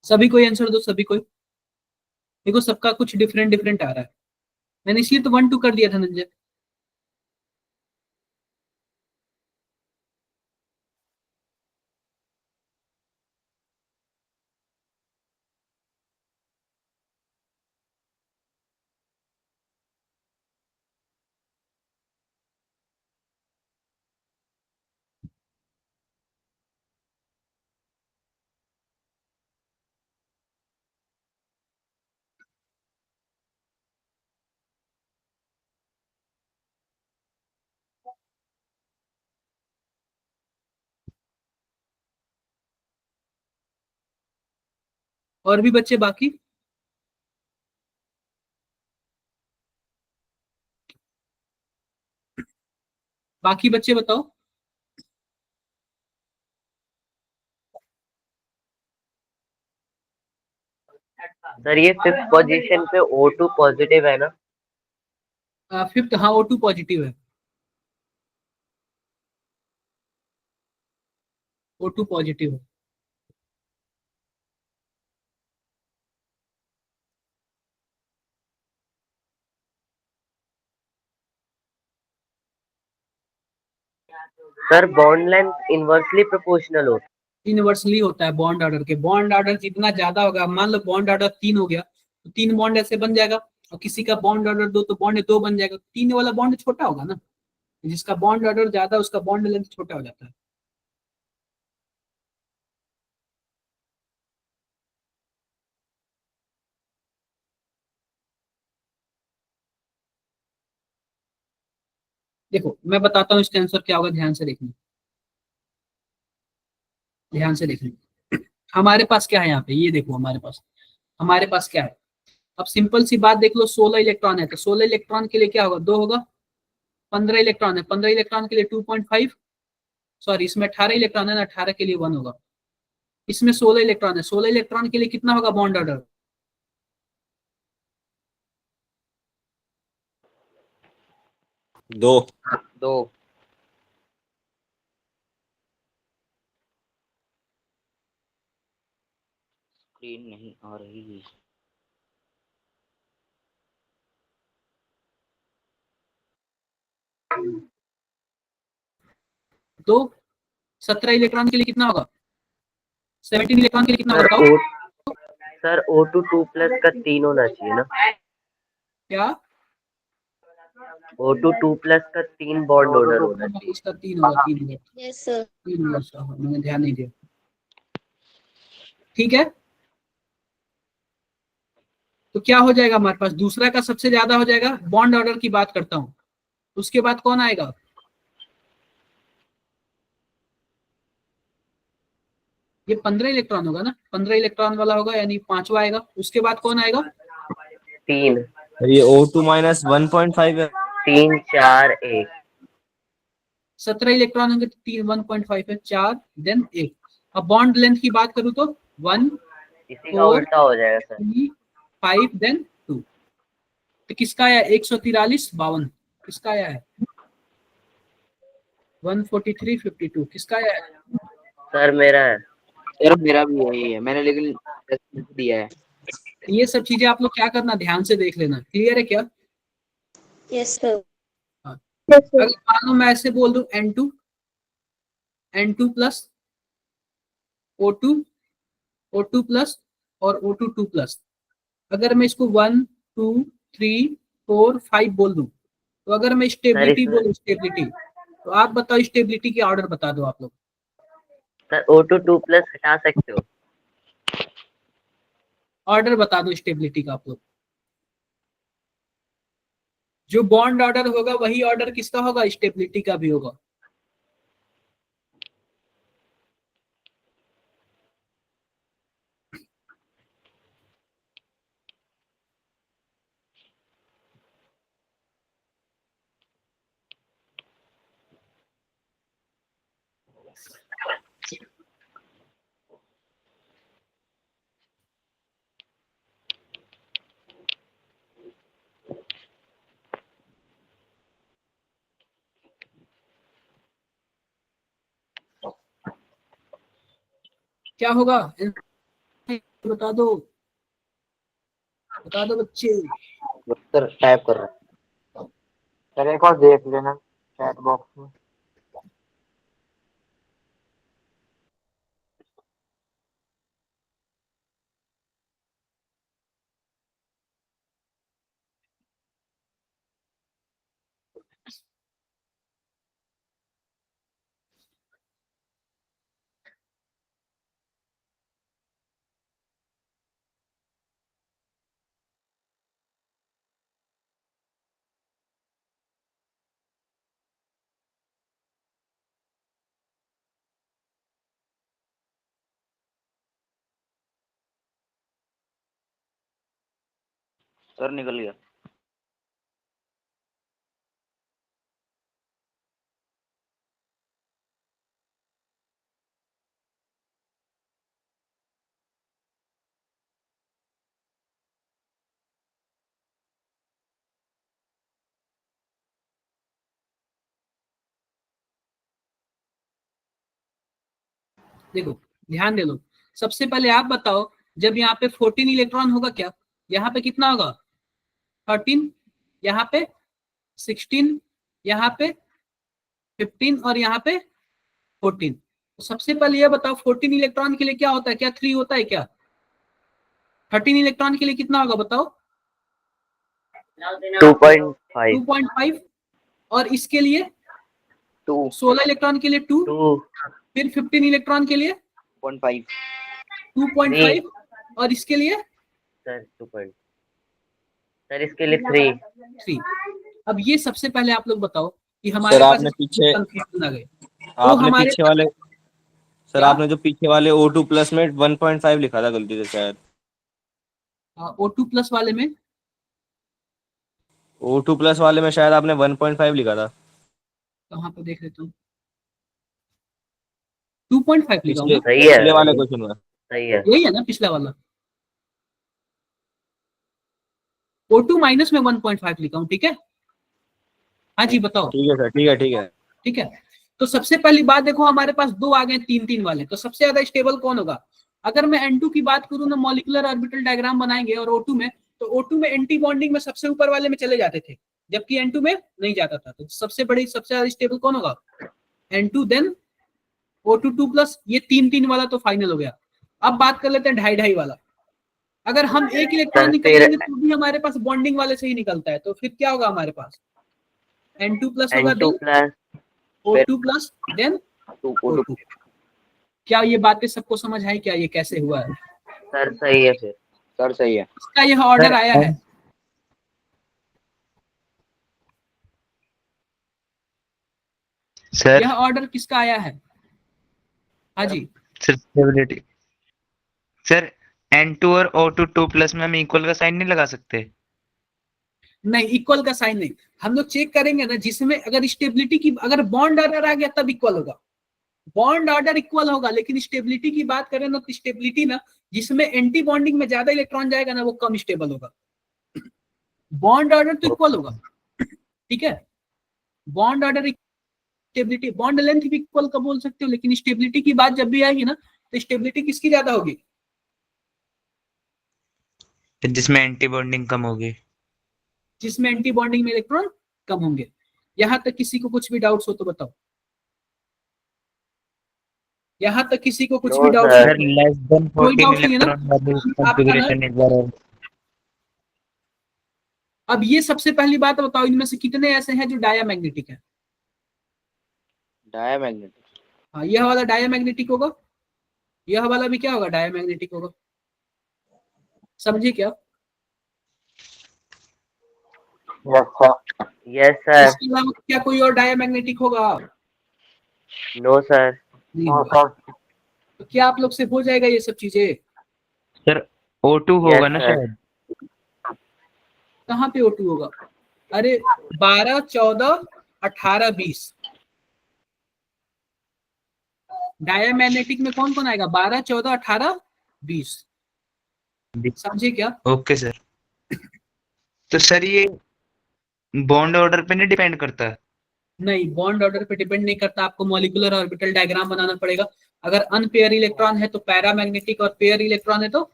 सभी कोई आंसर दो, सभी कोई। देखो सबका कुछ डिफरेंट डिफरेंट आ रहा है, मैंने इसलिए तो 1 2 कर दिया था धनंजय। और भी बच्चे बाकी? बाकी बच्चे बताओ। सर ये 5th पोजीशन पे O2 पॉजिटिव है ना? 5th, हाँ O2 पॉजिटिव है, O2 पॉजिटिव है। Sir bond length inversely proportional होता इनवर्सली होता है बॉन्ड ऑर्डर के। बॉन्ड ऑर्डर जितना ज्यादा होगा, मान लो बॉन्ड ऑर्डर 3 हो गया तो 3 बॉन्ड ऐसे बन जाएगा, और किसी का बॉन्ड ऑर्डर 2 तो बॉन्ड 2 बन जाएगा। 3 वाला बॉन्ड छोटा होगा ना, जिसका बॉन्ड ऑर्डर ज्यादा है उसका बॉन्ड लेंथ छोटा हो जाता है। देखो मैं बताता हूँ इसका आंसर क्या होगा, ध्यान से देखना, ध्यान से देखना। हमारे पास क्या है यहाँ पे, ये देखो हमारे पास क्या है। अब सिंपल सी बात देख लो, 16 इलेक्ट्रॉन है तो 16 इलेक्ट्रॉन के लिए क्या होगा, 2 होगा। 15 इलेक्ट्रॉन है, 15 इलेक्ट्रॉन के लिए 2.5, सॉरी इसमें 18 इलेक्ट्रॉन है ना, 18 के लिए 1 होगा। इसमें 16 इलेक्ट्रॉन है, 16 इलेक्ट्रॉन के लिए कितना होगा बॉन्ड ऑर्डर? दो। 2। स्क्रीन नहीं आ रही है। तो 17 इलेक्ट्रॉन के लिए कितना होगा, 17 इलेक्ट्रॉन के लिए कितना सर होगा बताओ? सर O2 2+ का 3 होना चाहिए ना? क्या? O2 2+ का 3 बॉन्ड ऑर्डर होना हाँ, चाहिए। इसका 3 होगा, 3 होगा, यस सर। 3 होगा, अच्छा, हाँ, मैंने ध्यान नहीं दिया। ठीक है, तो क्या हो जाएगा हमारे पास, दूसरा का सबसे ज्यादा हो जाएगा। बॉन्ड ऑर्डर की बात करता हूँ, उसके बाद कौन आएगा? ये 15 इलेक्ट्रॉन होगा ना, 15 इलेक्ट्रॉन वाला होगा, यानी 5वां आएगा। उसके बाद कौन आएगा? 3 ये O2 माइनस 1.5 है। 3 4 1। 17 इलेक्ट्रॉन होंगे तो 1.5 है, 4 देन 1। अब बॉन्ड लेंथ की बात करूँ तो 1 इसी का 4 उल्टा हो जाएगा सर। 3 5 देन 2। तो किसका आया 143 52? किसका आया है 143 52? किसका आया है? सर मेरा है। सर मेरा भी यही है, मैंने लेकिन दिया है। ये सब चीजें आप लोग क्या करना, ध्यान से देख लेना। क्लियर है क्या? Yes sir. अगर मान लो मैं ऐसे बोल दूं N2 plus O2 O2 plus और O2 2 प्लस, अगर मैं इसको 1 2 3 4 5 बोल दूं, तो अगर मैं स्टेबिलिटी इसमें बोलूं, स्टेबिलिटी, तो आप बताओ स्टेबिलिटी की ऑर्डर बता दो आप लोग। सर O2 2+ हटा सकते हो? ऑर्डर बता दो स्टेबिलिटी का आप लोग। जो बॉन्ड ऑर्डर होगा वही ऑर्डर किसका होगा, स्टेबिलिटी का भी होगा। क्या होगा बता दो, बता दो बच्चे। सर टाइप कर रहा हूँ। सर एक और देख लेना चैट बॉक्स में। सर निकल गया। देखो ध्यान दे लो, सबसे पहले आप बताओ, जब यहाँ पे 14 इलेक्ट्रॉन होगा क्या, यहाँ पे कितना होगा 13, यहाँ पे 16, यहाँ पे 15 और यहाँ पे 14। तो सबसे पहले ये बताओ 14 इलेक्ट्रॉन के लिए क्या होता है, क्या 3 होता है क्या? 13 इलेक्ट्रॉन के लिए कितना होगा बताओ? 2.5 2.5। और इसके लिए 2 16 इलेक्ट्रॉन के लिए 2, 2 फिर 15 इलेक्ट्रॉन के लिए 1.5 2.5 और इसके लिए सर 2. सर इसके लिए 3 3। अब ये सबसे पहले आप लोग बताओ कि हमारे सर पास आपने पीछे कंफ्यूजन आ गए। आपने हमारे पीछे वाले सर क्या? आपने जो पीछे वाले O2 प्लस में 1.5 लिखा था गलती से शायद। O2 प्लस वाले में O2 प्लस वाले में शायद आपने 1.5 लिखा था। कहाँ पे देख लेता हूँ, 2.5 लिखा हूँ पिछले ना, सही है, पिछले वाले क्वेश्चन में। सही है। यही है ना पिछला वाला। O2 माइनस में 1.5 लिखा हूँ, ठीक है। हाँ जी बताओ। ठीक है सर, ठीक है ठीक है। ठीक है, तो सबसे पहली बात देखो, हमारे पास दो आ गए 3-3 वाले, तो सबसे ज्यादा स्टेबल कौन होगा? अगर मैं N2 की बात करूँ ना, मॉलिक्यूलर ऑर्बिटल डायग्राम बनाएंगे और O2 में, तो O2 में एंटी बॉन्डिंग में सबसे ऊपर वाले में चले जाते थे, जबकि N2 में नहीं जाता था। तो सबसे ज्यादा स्टेबल कौन होगा? N2, देन O2 2+, ये 3-3 वाला तो फाइनल हो गया। अब बात कर लेते हैं 2.5 वाला। अगर हम एक इलेक्ट्रॉन सर निकालेंगे तो भी हमारे पास बॉन्डिंग वाले से ही निकलता है, तो फिर क्या होगा हमारे पास? N2+ होगा, N2 then plus O2+, then 2 O2। क्या ये बातें सबको समझ आई? क्या ये कैसे हुआ है? सर सही है फिर। सर सही है। इसका यह ऑर्डर आया है। सर यह ऑर्डर किसका आया है? हाँ जी, सर स्टेबिलिटी। सर N2 और O2 2+ में हम इक्वल का साइन नहीं लगा सकते? नहीं इक्वल का साइन नहीं, हम लोग चेक करेंगे ना, जिसमें अगर स्टेबिलिटी की, अगर बॉन्ड ऑर्डर आ गया तब इक्वल होगा, बॉन्ड ऑर्डर इक्वल होगा। लेकिन स्टेबिलिटी की बात करें ना, तो स्टेबिलिटी ना, जिसमें एंटी बॉन्डिंग में ज्यादा इलेक्ट्रॉन जाएगा ना, वो कम स्टेबल होगा। बॉन्ड ऑर्डर तो इक्वल होगा, ठीक है। Bond order, stability, bond length भी इक्वल का बोल सकते हो, लेकिन स्टेबिलिटी की बात जब भी आएगी ना, तो स्टेबिलिटी किसकी ज्यादा होगी? जिसमें एंटी बॉन्डिंग कम होगी। जिसमें एंटी बॉन्डिंग में इलेक्ट्रॉन कम होंगे। यहां तक किसी को कुछ भी डाउट्स हो तो बताओ, यहां तक किसी को कुछ भी नो डाउट्स सर। हो? सर लेस देन कोई 14 डाउट नहीं है ना? इलेक्ट्रॉन वाली आपका ना, कॉन्फ़िगरेशन एक बार और। अब ये सबसे पहली बात बताओ, इनमें से कितने ऐसे हैं जो डायामैग्नेटिक है? डायमैग्नेटिक। हाँ, यह वाला डायामैग्नेटिक होगा, यह वाला भी क्या होगा? डायामैग्नेटिक होगा। समझे क्या? Yes sir. इसके अलावा क्या कोई और डायमैग्नेटिक होगा? No sir. नहीं होगा। तो क्या आप लोग से हो जाएगा ये सब चीजें? सर O2 होगा ना सर। शायद। कहाँ पे O2 होगा? अरे 12, 14, 18, 20 डायमैग्नेटिक में कौन कौन आएगा? 12, 14, 18, 20 समझे क्या? Okay sir. तो सर ये बॉन्ड ऑर्डर पे नहीं डिपेंड करता? नहीं, बॉन्ड ऑर्डर पे डिपेंड नहीं करता। आपको मॉलिक्यूलर ऑर्बिटल डायग्राम बनाना पड़ेगा। अगर अनपेयर इलेक्ट्रॉन है तो पैरामैग्नेटिक, और पेयर इलेक्ट्रॉन है तो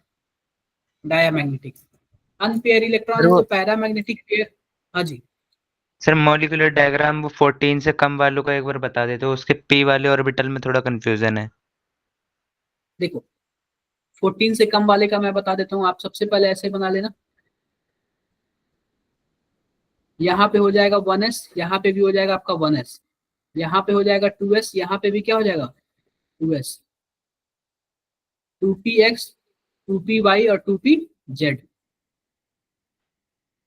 डायमैग्नेटिक। अनपेयर इलेक्ट्रॉन है तो पैरामैग्नेटिक, पेयर। हाँ जी। सर मॉलिक्यूलर डायग्राम वो 14 से कम वालों का एक बार बता देते, उसके पी वाले ऑर्बिटल में थोड़ा कंफ्यूजन है। देखो 14 से कम वाले का मैं बता देता हूँ। आप सबसे पहले ऐसे बना लेना, यहाँ पे हो जाएगा 1s, यहाँ पे भी हो जाएगा आपका 1s, यहाँ पे हो जाएगा 2s, यहाँ पे भी क्या हो जाएगा 2s, 2px, 2py और 2pz,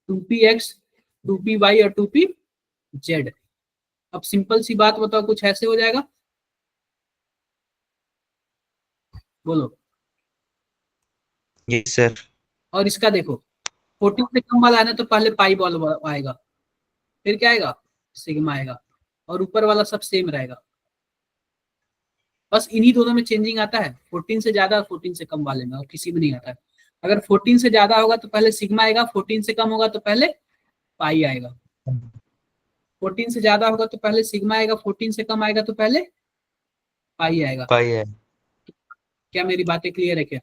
2px, 2py और 2pz। अब सिंपल सी बात बताओ, कुछ ऐसे हो जाएगा, बोलो। Yes sir. और इसका देखो 14 से कम वाला है ना, तो पहले पाई बॉल आएगा, फिर क्या आएगा, सिग्मा आएगा, और ऊपर वाला सब सेम रहेगा। बस इन्हीं दोनों में चेंजिंग आता है, 14 से ज्यादा और 14 से कम वाले में, और किसी में नहीं आता है। अगर 14 से ज्यादा होगा तो पहले सिग्मा आएगा, 14 से कम होगा तो पहले पाई आएगा। 14 से ज्यादा होगा तो पहले सिग्मा आएगा, 14 से कम आएगा तो पहले पाई आएगा। पाई है। क्या मेरी बातें क्लियर है क्या?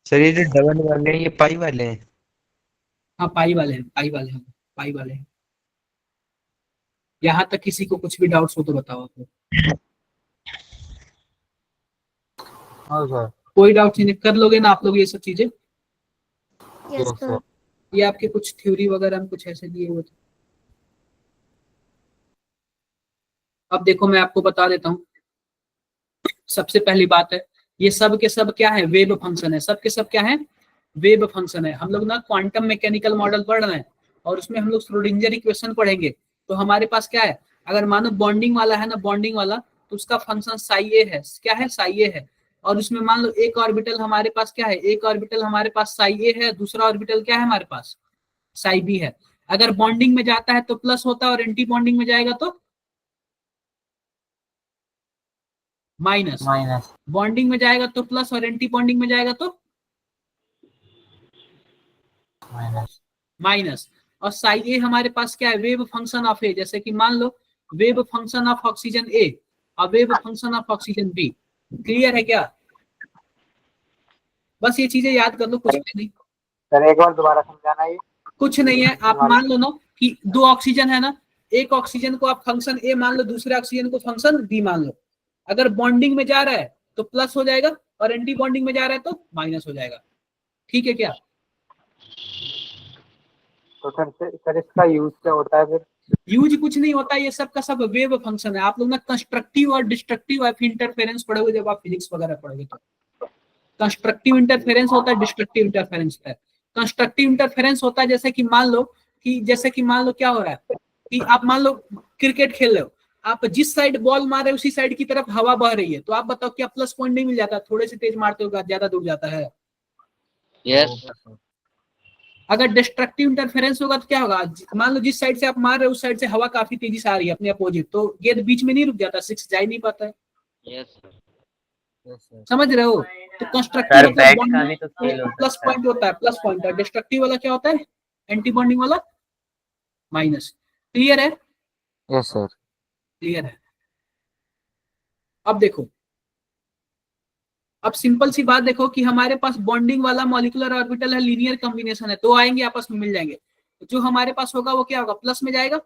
सर ये जो डबल वाले हैं ये पाई वाले हैं? हाँ पाई वाले हैं, पाई वाले हैं, पाई वाले हैं। यहाँ तक किसी को कुछ भी डाउट्स हो तो बताओ आपको। हाँ सर। कोई डाउट नहीं, कर लोगे ना आप लोग ये सब चीजें? Yes sir. ये आपके कुछ थ्योरी वगैरह में कुछ ऐसे दिए हुए थे। अब देखो मैं आपको बता देता हूँ। सबसे पहली बात है, ये सब के सब क्या है, वेव फंक्शन है। सब के सब क्या है, वेव फंक्शन है। हम लोग ना क्वांटम मैकेनिकल मॉडल पढ़ रहे हैं, और उसमें हम लोग श्रोडिंगर इक्वेशन पढ़ेंगे। तो हमारे पास क्या है, अगर मानो बॉन्डिंग वाला है ना, बॉन्डिंग वाला, तो उसका फंक्शन साई ए है। क्या है, साई ए है। और उसमें मान लो एक ऑर्बिटल हमारे पास क्या है, एक ऑर्बिटल हमारे पास साई ए है, दूसरा ऑर्बिटल क्या है हमारे पास, साई बी है। अगर बॉन्डिंग में जाता है तो प्लस होता है, और एंटी बॉन्डिंग में जाएगा तो माइनस। बॉन्डिंग में जाएगा तो प्लस, और एंटी बॉन्डिंग में जाएगा तो माइनस। और साई ए हमारे पास क्या है, वेव फंक्शन ऑफ ए। जैसे कि मान लो wave function of oxygen A और wave function of oxygen B. Clear है क्या? बस ये चीजें याद कर लो, कुछ भी नहीं। सर एक बार दोबारा समझाना ये। कुछ नहीं है। आप मान लो ना कि दो ऑक्सीजन है ना, एक ऑक्सीजन को आप फंक्शन ए मान लो, दूसरे ऑक्सीजन को फंक्शन बी मान लो। अगर बॉन्डिंग में जा रहा है तो प्लस हो जाएगा, और एंटी बॉन्डिंग में जा रहा है तो माइनस हो जाएगा। ठीक है क्या? तो सर इसका यूज क्या होता है फिर? यूज कुछ नहीं होता, ये सब का सब वेव फंक्शन है। आप लोग ना कंस्ट्रक्टिव और डिस्ट्रक्टिव इंटरफेरेंस पढ़ोगे जब आप फिजिक्स वगैरह पढ़ोगे तो। कंस्ट्रक्टिव इंटरफेरेंस होता है, डिस्ट्रक्टिव इंटरफेरेंस होता है। कंस्ट्रक्टिव इंटरफेरेंस होता है जैसे कि मान लो क्या हो रहा है कि आप मान लो क्रिकेट खेल रहे हो, आप जिस साइड बॉल मार रहे हो उसी साइड की तरफ हवा बह रही है, तो आप बताओ क्या प्लस पॉइंट नहीं मिल जाता? थोड़े से तेज मारते हो ज्यादा दूर जाता है। यस अगर डिस्ट्रक्टिव इंटरफेरेंस होगा तो क्या होगा, मान लो जिस साइड से आप मार रहे हो उस साइड से हवा काफी तेजी से आ रही है अपने अपोजिट, तो गेंद बीच में नहीं रुक जाता, सिक्स जा ही नहीं पाता है। यस समझ रहे हो? तो सर कंस्ट्रक्टिव बैट का मतलब भी तो खेल हो प्लस सकता है। पॉइंट होता है, प्लस पॉइंट। और डिस्ट्रक्टिव वाला क्या होता है, एंटी बॉन्डिंग वाला माइनस। क्लियर है? Yes sir. क्लियर है। अब देखो, अब सिंपल सी बात देखो कि हमारे पास बॉन्डिंग वाला मॉलिक्यूलर ऑर्बिटल है, लीनियर कॉम्बिनेशन है, दो आएंगे आपस में मिल जाएंगे, तो जो हमारे पास होगा वो क्या होगा, प्लस में जाएगा।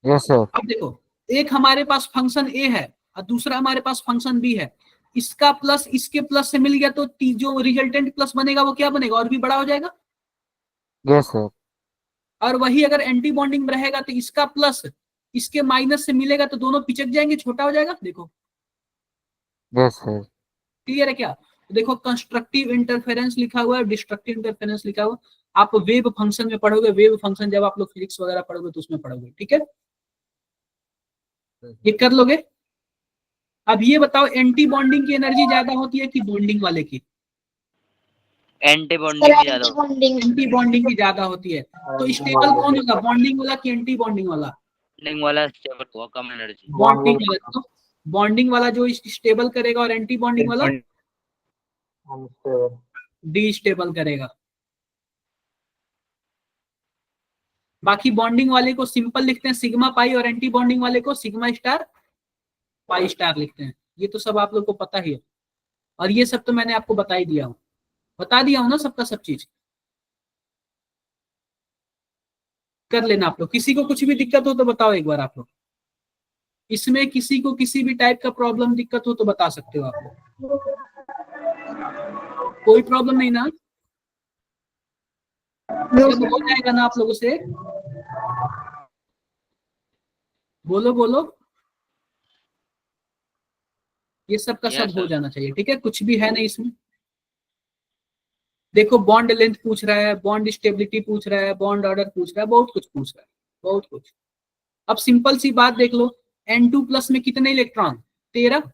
Yes sir. अब देखो, एक हमारे पास फंक्शन ए है और दूसरा हमारे पास फंक्शन बी है। इसका प्लस इसके प्लस से मिल गया, तो जो रिजल्टेंट प्लस बनेगा वो क्या बनेगा, और भी बड़ा हो जाएगा। Yes sir. और वही अगर एंटी बॉन्डिंग में रहेगा तो इसका प्लस इसके माइनस से मिलेगा, तो दोनों पिचक जाएंगे, छोटा हो जाएगा। देखो यस सर। क्लियर है क्या? देखो कंस्ट्रक्टिव इंटरफेरेंस लिखा हुआ है, डिस्ट्रक्टिव इंटरफेरेंस लिखा हुआ। आप वेव फंक्शन में पढ़ोगे, वेव फंक्शन जब आप लोग फिजिक्स वगैरह पढ़ोगे तो उसमें पढ़ोगे, ठीक है? ये कर लोगे। अब ये बताओ एंटी बॉन्डिंग की एनर्जी ज्यादा होती है कि बॉन्डिंग वाले की? एंटी बॉन्डिंग की ज्यादा होती बॉन्डिंग एंटी बॉन्डिंग की ज्यादा होती है। तो स्टेबल कौन होगा, बॉन्डिंग वाला कि एंटी बॉन्डिंग वाला? बॉन्डिंग वाला स्टेबल हुआ, कम एनर्जी। बॉन्डिंग वाला। तो बॉन्डिंग वाला जो स्टेबल करेगा और एंटी बॉन्डिंग वाला डी स्टेबल करेगा। बाकी बॉन्डिंग वाले को सिंपल लिखते हैं सिग्मा पाई, और एंटी बॉन्डिंग वाले को सिग्मा स्टार पाई स्टार लिखते हैं। ये तो सब आप लोग को पता ही है, और ये सब तो मैंने आपको बता ही दिया हूं, बता दिया हूं ना सबका सब चीज। कर लेना आप लोग। किसी को कुछ भी दिक्कत हो तो बताओ एक बार आप लोग। इसमें किसी को किसी भी टाइप का प्रॉब्लम दिक्कत हो तो बता सकते हो आप लोग। कोई प्रॉब्लम नहीं ना? सब हो जाएगा ना आप लोगों से? बोलो बोलो। ये सब का सब हो जाना चाहिए, ठीक है? कुछ भी है नहीं इसमें। देखो बॉन्ड लेंथ पूछ रहा है, बॉन्ड स्टेबिलिटी पूछ रहा है, बॉन्ड ऑर्डर पूछ रहा है, बहुत कुछ पूछ रहा है, बहुत कुछ। अब सिंपल सी बात देख लो, N2 प्लस में कितने इलेक्ट्रॉन? 13।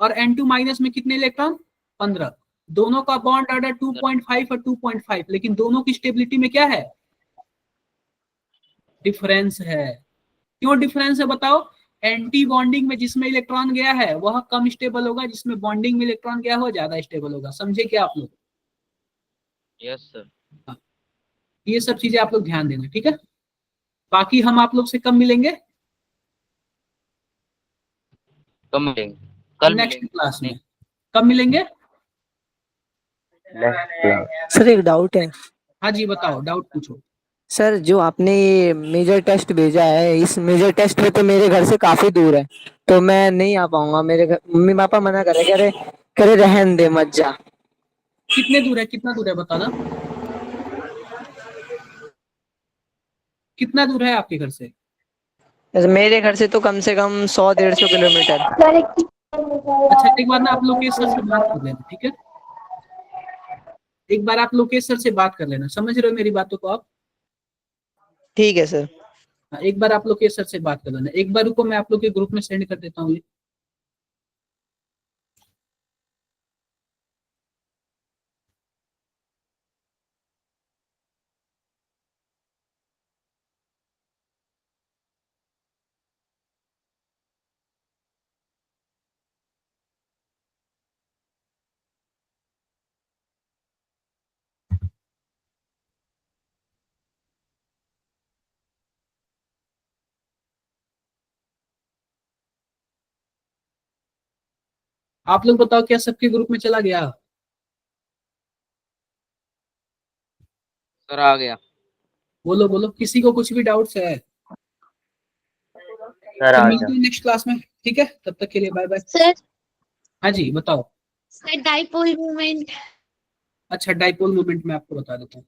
और N2 माइनस में कितने इलेक्ट्रॉन? 15। दोनों का बॉन्ड ऑर्डर 2.5 और 2.5, लेकिन दोनों की स्टेबिलिटी में क्या है? डिफरेंस है। क्यों डिफरेंस है बताओ? एंटी बॉन्डिंग में जिसमें इलेक्ट्रॉन गया है वह कम स्टेबल होगा, जिसमें बॉन्डिंग में इलेक्ट्रॉन गया हो ज्यादा स्टेबल होगा। समझे क्या आप लोग? Yes sir. ये सब चीजें आप लोग ध्यान देना, ठीक है? बाकी हम आप लोग से कब मिलेंगे? कब मिलेंगे? कल नेक्स्ट मिलेंगे। क्लास में। कब मिलेंगे? सर एक डाउट है। हाँ जी बताओ, डाउट पूछो। सर जो आपने ये मेजर टेस्ट भेजा है, इस मेजर टेस्ट में तो मेरे घर से काफी दूर है, तो मैं नहीं आ पाऊंगा। मेरे घर मम्मी पापा मना करे, कह रहे रहन दे मत जा। कितने दूर है, कितना दूर है बताना? कितना दूर है आपके घर से? मेरे घर से तो कम से कम 100-150 किलोमीटर। अच्छा एक बार ना आप लोकेश सर से बात कर लेना, ठीक है? एक बार आप लोकेश सर से बात कर लेना, समझ रहे हो मेरी बातों को आप? ठीक है सर। हाँ, एक बार आप लोकेश सर से बात कर लेना। एक बार रुको, मैं आप लोग के ग्रुप में सेंड कर देता हूँ। आप लोग बताओ क्या सबके ग्रुप में चला गया? सर आ गया। बोलो बोलो, किसी को कुछ भी डाउट्स है? सर तो आ मिलते गया। हैं नेक्स्ट क्लास में, ठीक है? तब तक के लिए बाय बाय। सर हाँ जी बताओ। Sir dipole movement. अच्छा डाइपोल मोमेंट में आपको बता देता हूँ।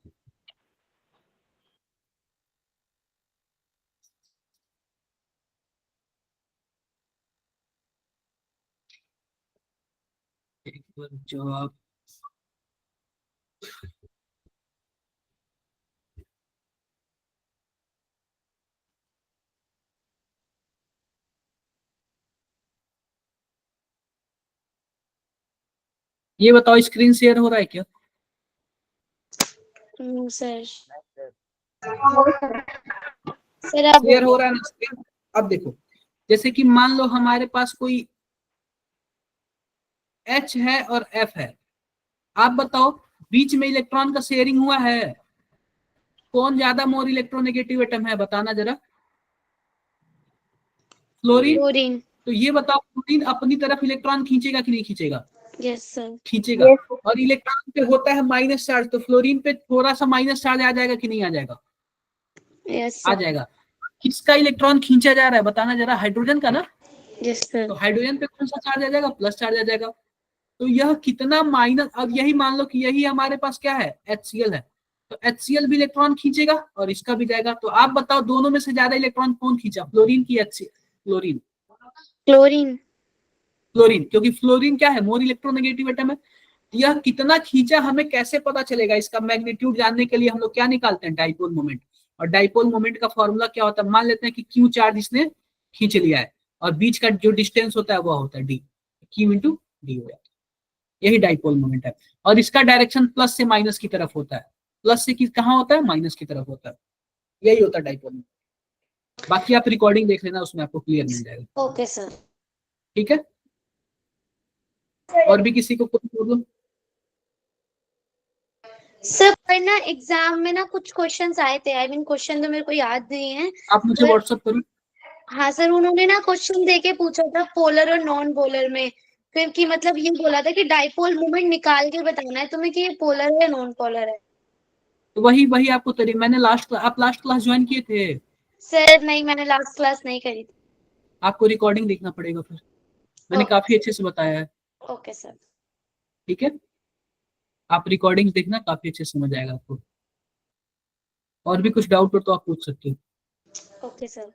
एक बार जवाब ये बताओ, स्क्रीन शेयर हो रहा है क्या? सर सर अब शेयर हो रहा है ना स्क्रीन? अब देखो, जैसे कि मान लो हमारे पास कोई H है और F है, आप बताओ बीच में इलेक्ट्रॉन का शेयरिंग हुआ है? कौन ज्यादा मोर इलेक्ट्रोनेगेटिव एटम है बताना जरा? फ्लोरीन। क्लोरीन। तो ये बताओ फ्लोरीन अपनी तरफ इलेक्ट्रॉन खींचेगा कि नहीं खींचेगा? Yes sir. खींचेगा। और इलेक्ट्रॉन पे होता है माइनस चार्ज, तो फ्लोरीन पे थोड़ा सा माइनस चार्ज आ जाएगा कि नहीं आ जाएगा? यस आ सर। जाएगा। किसका इलेक्ट्रॉन खींचा जा रहा है बताना जरा? हाइड्रोजन का ना? Yes sir. तो हाइड्रोजन पे कौन सा चार्ज आ जाएगा? प्लस चार्ज आ जाएगा। तो यह कितना माइनस, अब यही मान लो कि यही हमारे पास क्या है? HCl है। तो HCl भी इलेक्ट्रॉन खींचेगा और इसका भी जाएगा। तो आप बताओ दोनों में से ज्यादा इलेक्ट्रॉन कौन खींचा, फ्लोरीन की HCl? फ्लोरीन। क्लोरीन। फ्लोरीन, क्योंकि फ्लोरीन क्या है, मोर इलेक्ट्रोनेगेटिव एटम है। यह कितना खींचा हमें कैसे पता चलेगा, इसका मैग्नीट्यूड जानने के लिए हम लोग क्या निकालते हैं, डाइपोल मोमेंट। और डाइपोल मोमेंट का फॉर्मूला क्या होता है, मान लेते हैं कि क्यू चार्ज इसने खींच लिया है और बीच का जो डिस्टेंस होता है वह होता है डी, क्यू इंटू डी हो जाता है। यही डाइपोल मोमेंट है। और इसका डायरेक्शन प्लस से माइनस की तरफ होता है, प्लस से कहाँ होता है, माइनस की तरफ होता है। यही होता है डाइपोल मोमेंट। बाकी आप रिकॉर्डिंग देख लेना, उसमें आपको क्लियर मिल जाएगा। Okay sir. ठीक है, और भी किसी को कोई प्रॉब्लम? सर पर ना एग्जाम में ना कुछ क्वेश्चंस आए थे, आई मीन क्वेश्चन तो मेरे को याद नहीं है। आप मुझे पर व्हाट्सअप करो। हाँ सर, उन्होंने ना क्वेश्चन देके पूछा था पोलर और नॉन पोलर में, फिर कि मतलब ये बोला था कि डाइपोल मोमेंट निकाल के बताना है तुम्हें कि ये पोलर है या नॉन पोलर है। तो वही वही आपको तरीका, मैंने आप लास्ट क्लास ज्वाइन किए थे? सर नहीं, मैंने लास्ट क्लास नहीं करी थी। आपको रिकॉर्डिंग देखना पड़ेगा फिर, मैंने काफी अच्छे से बताया है। Okay sir. ठीक है, आप रिकॉर्डिंग देखना, काफी अच्छे से समझ आएगा आपको। और भी कुछ डाउट हो तो आप पूछ सकते हो। Okay sir.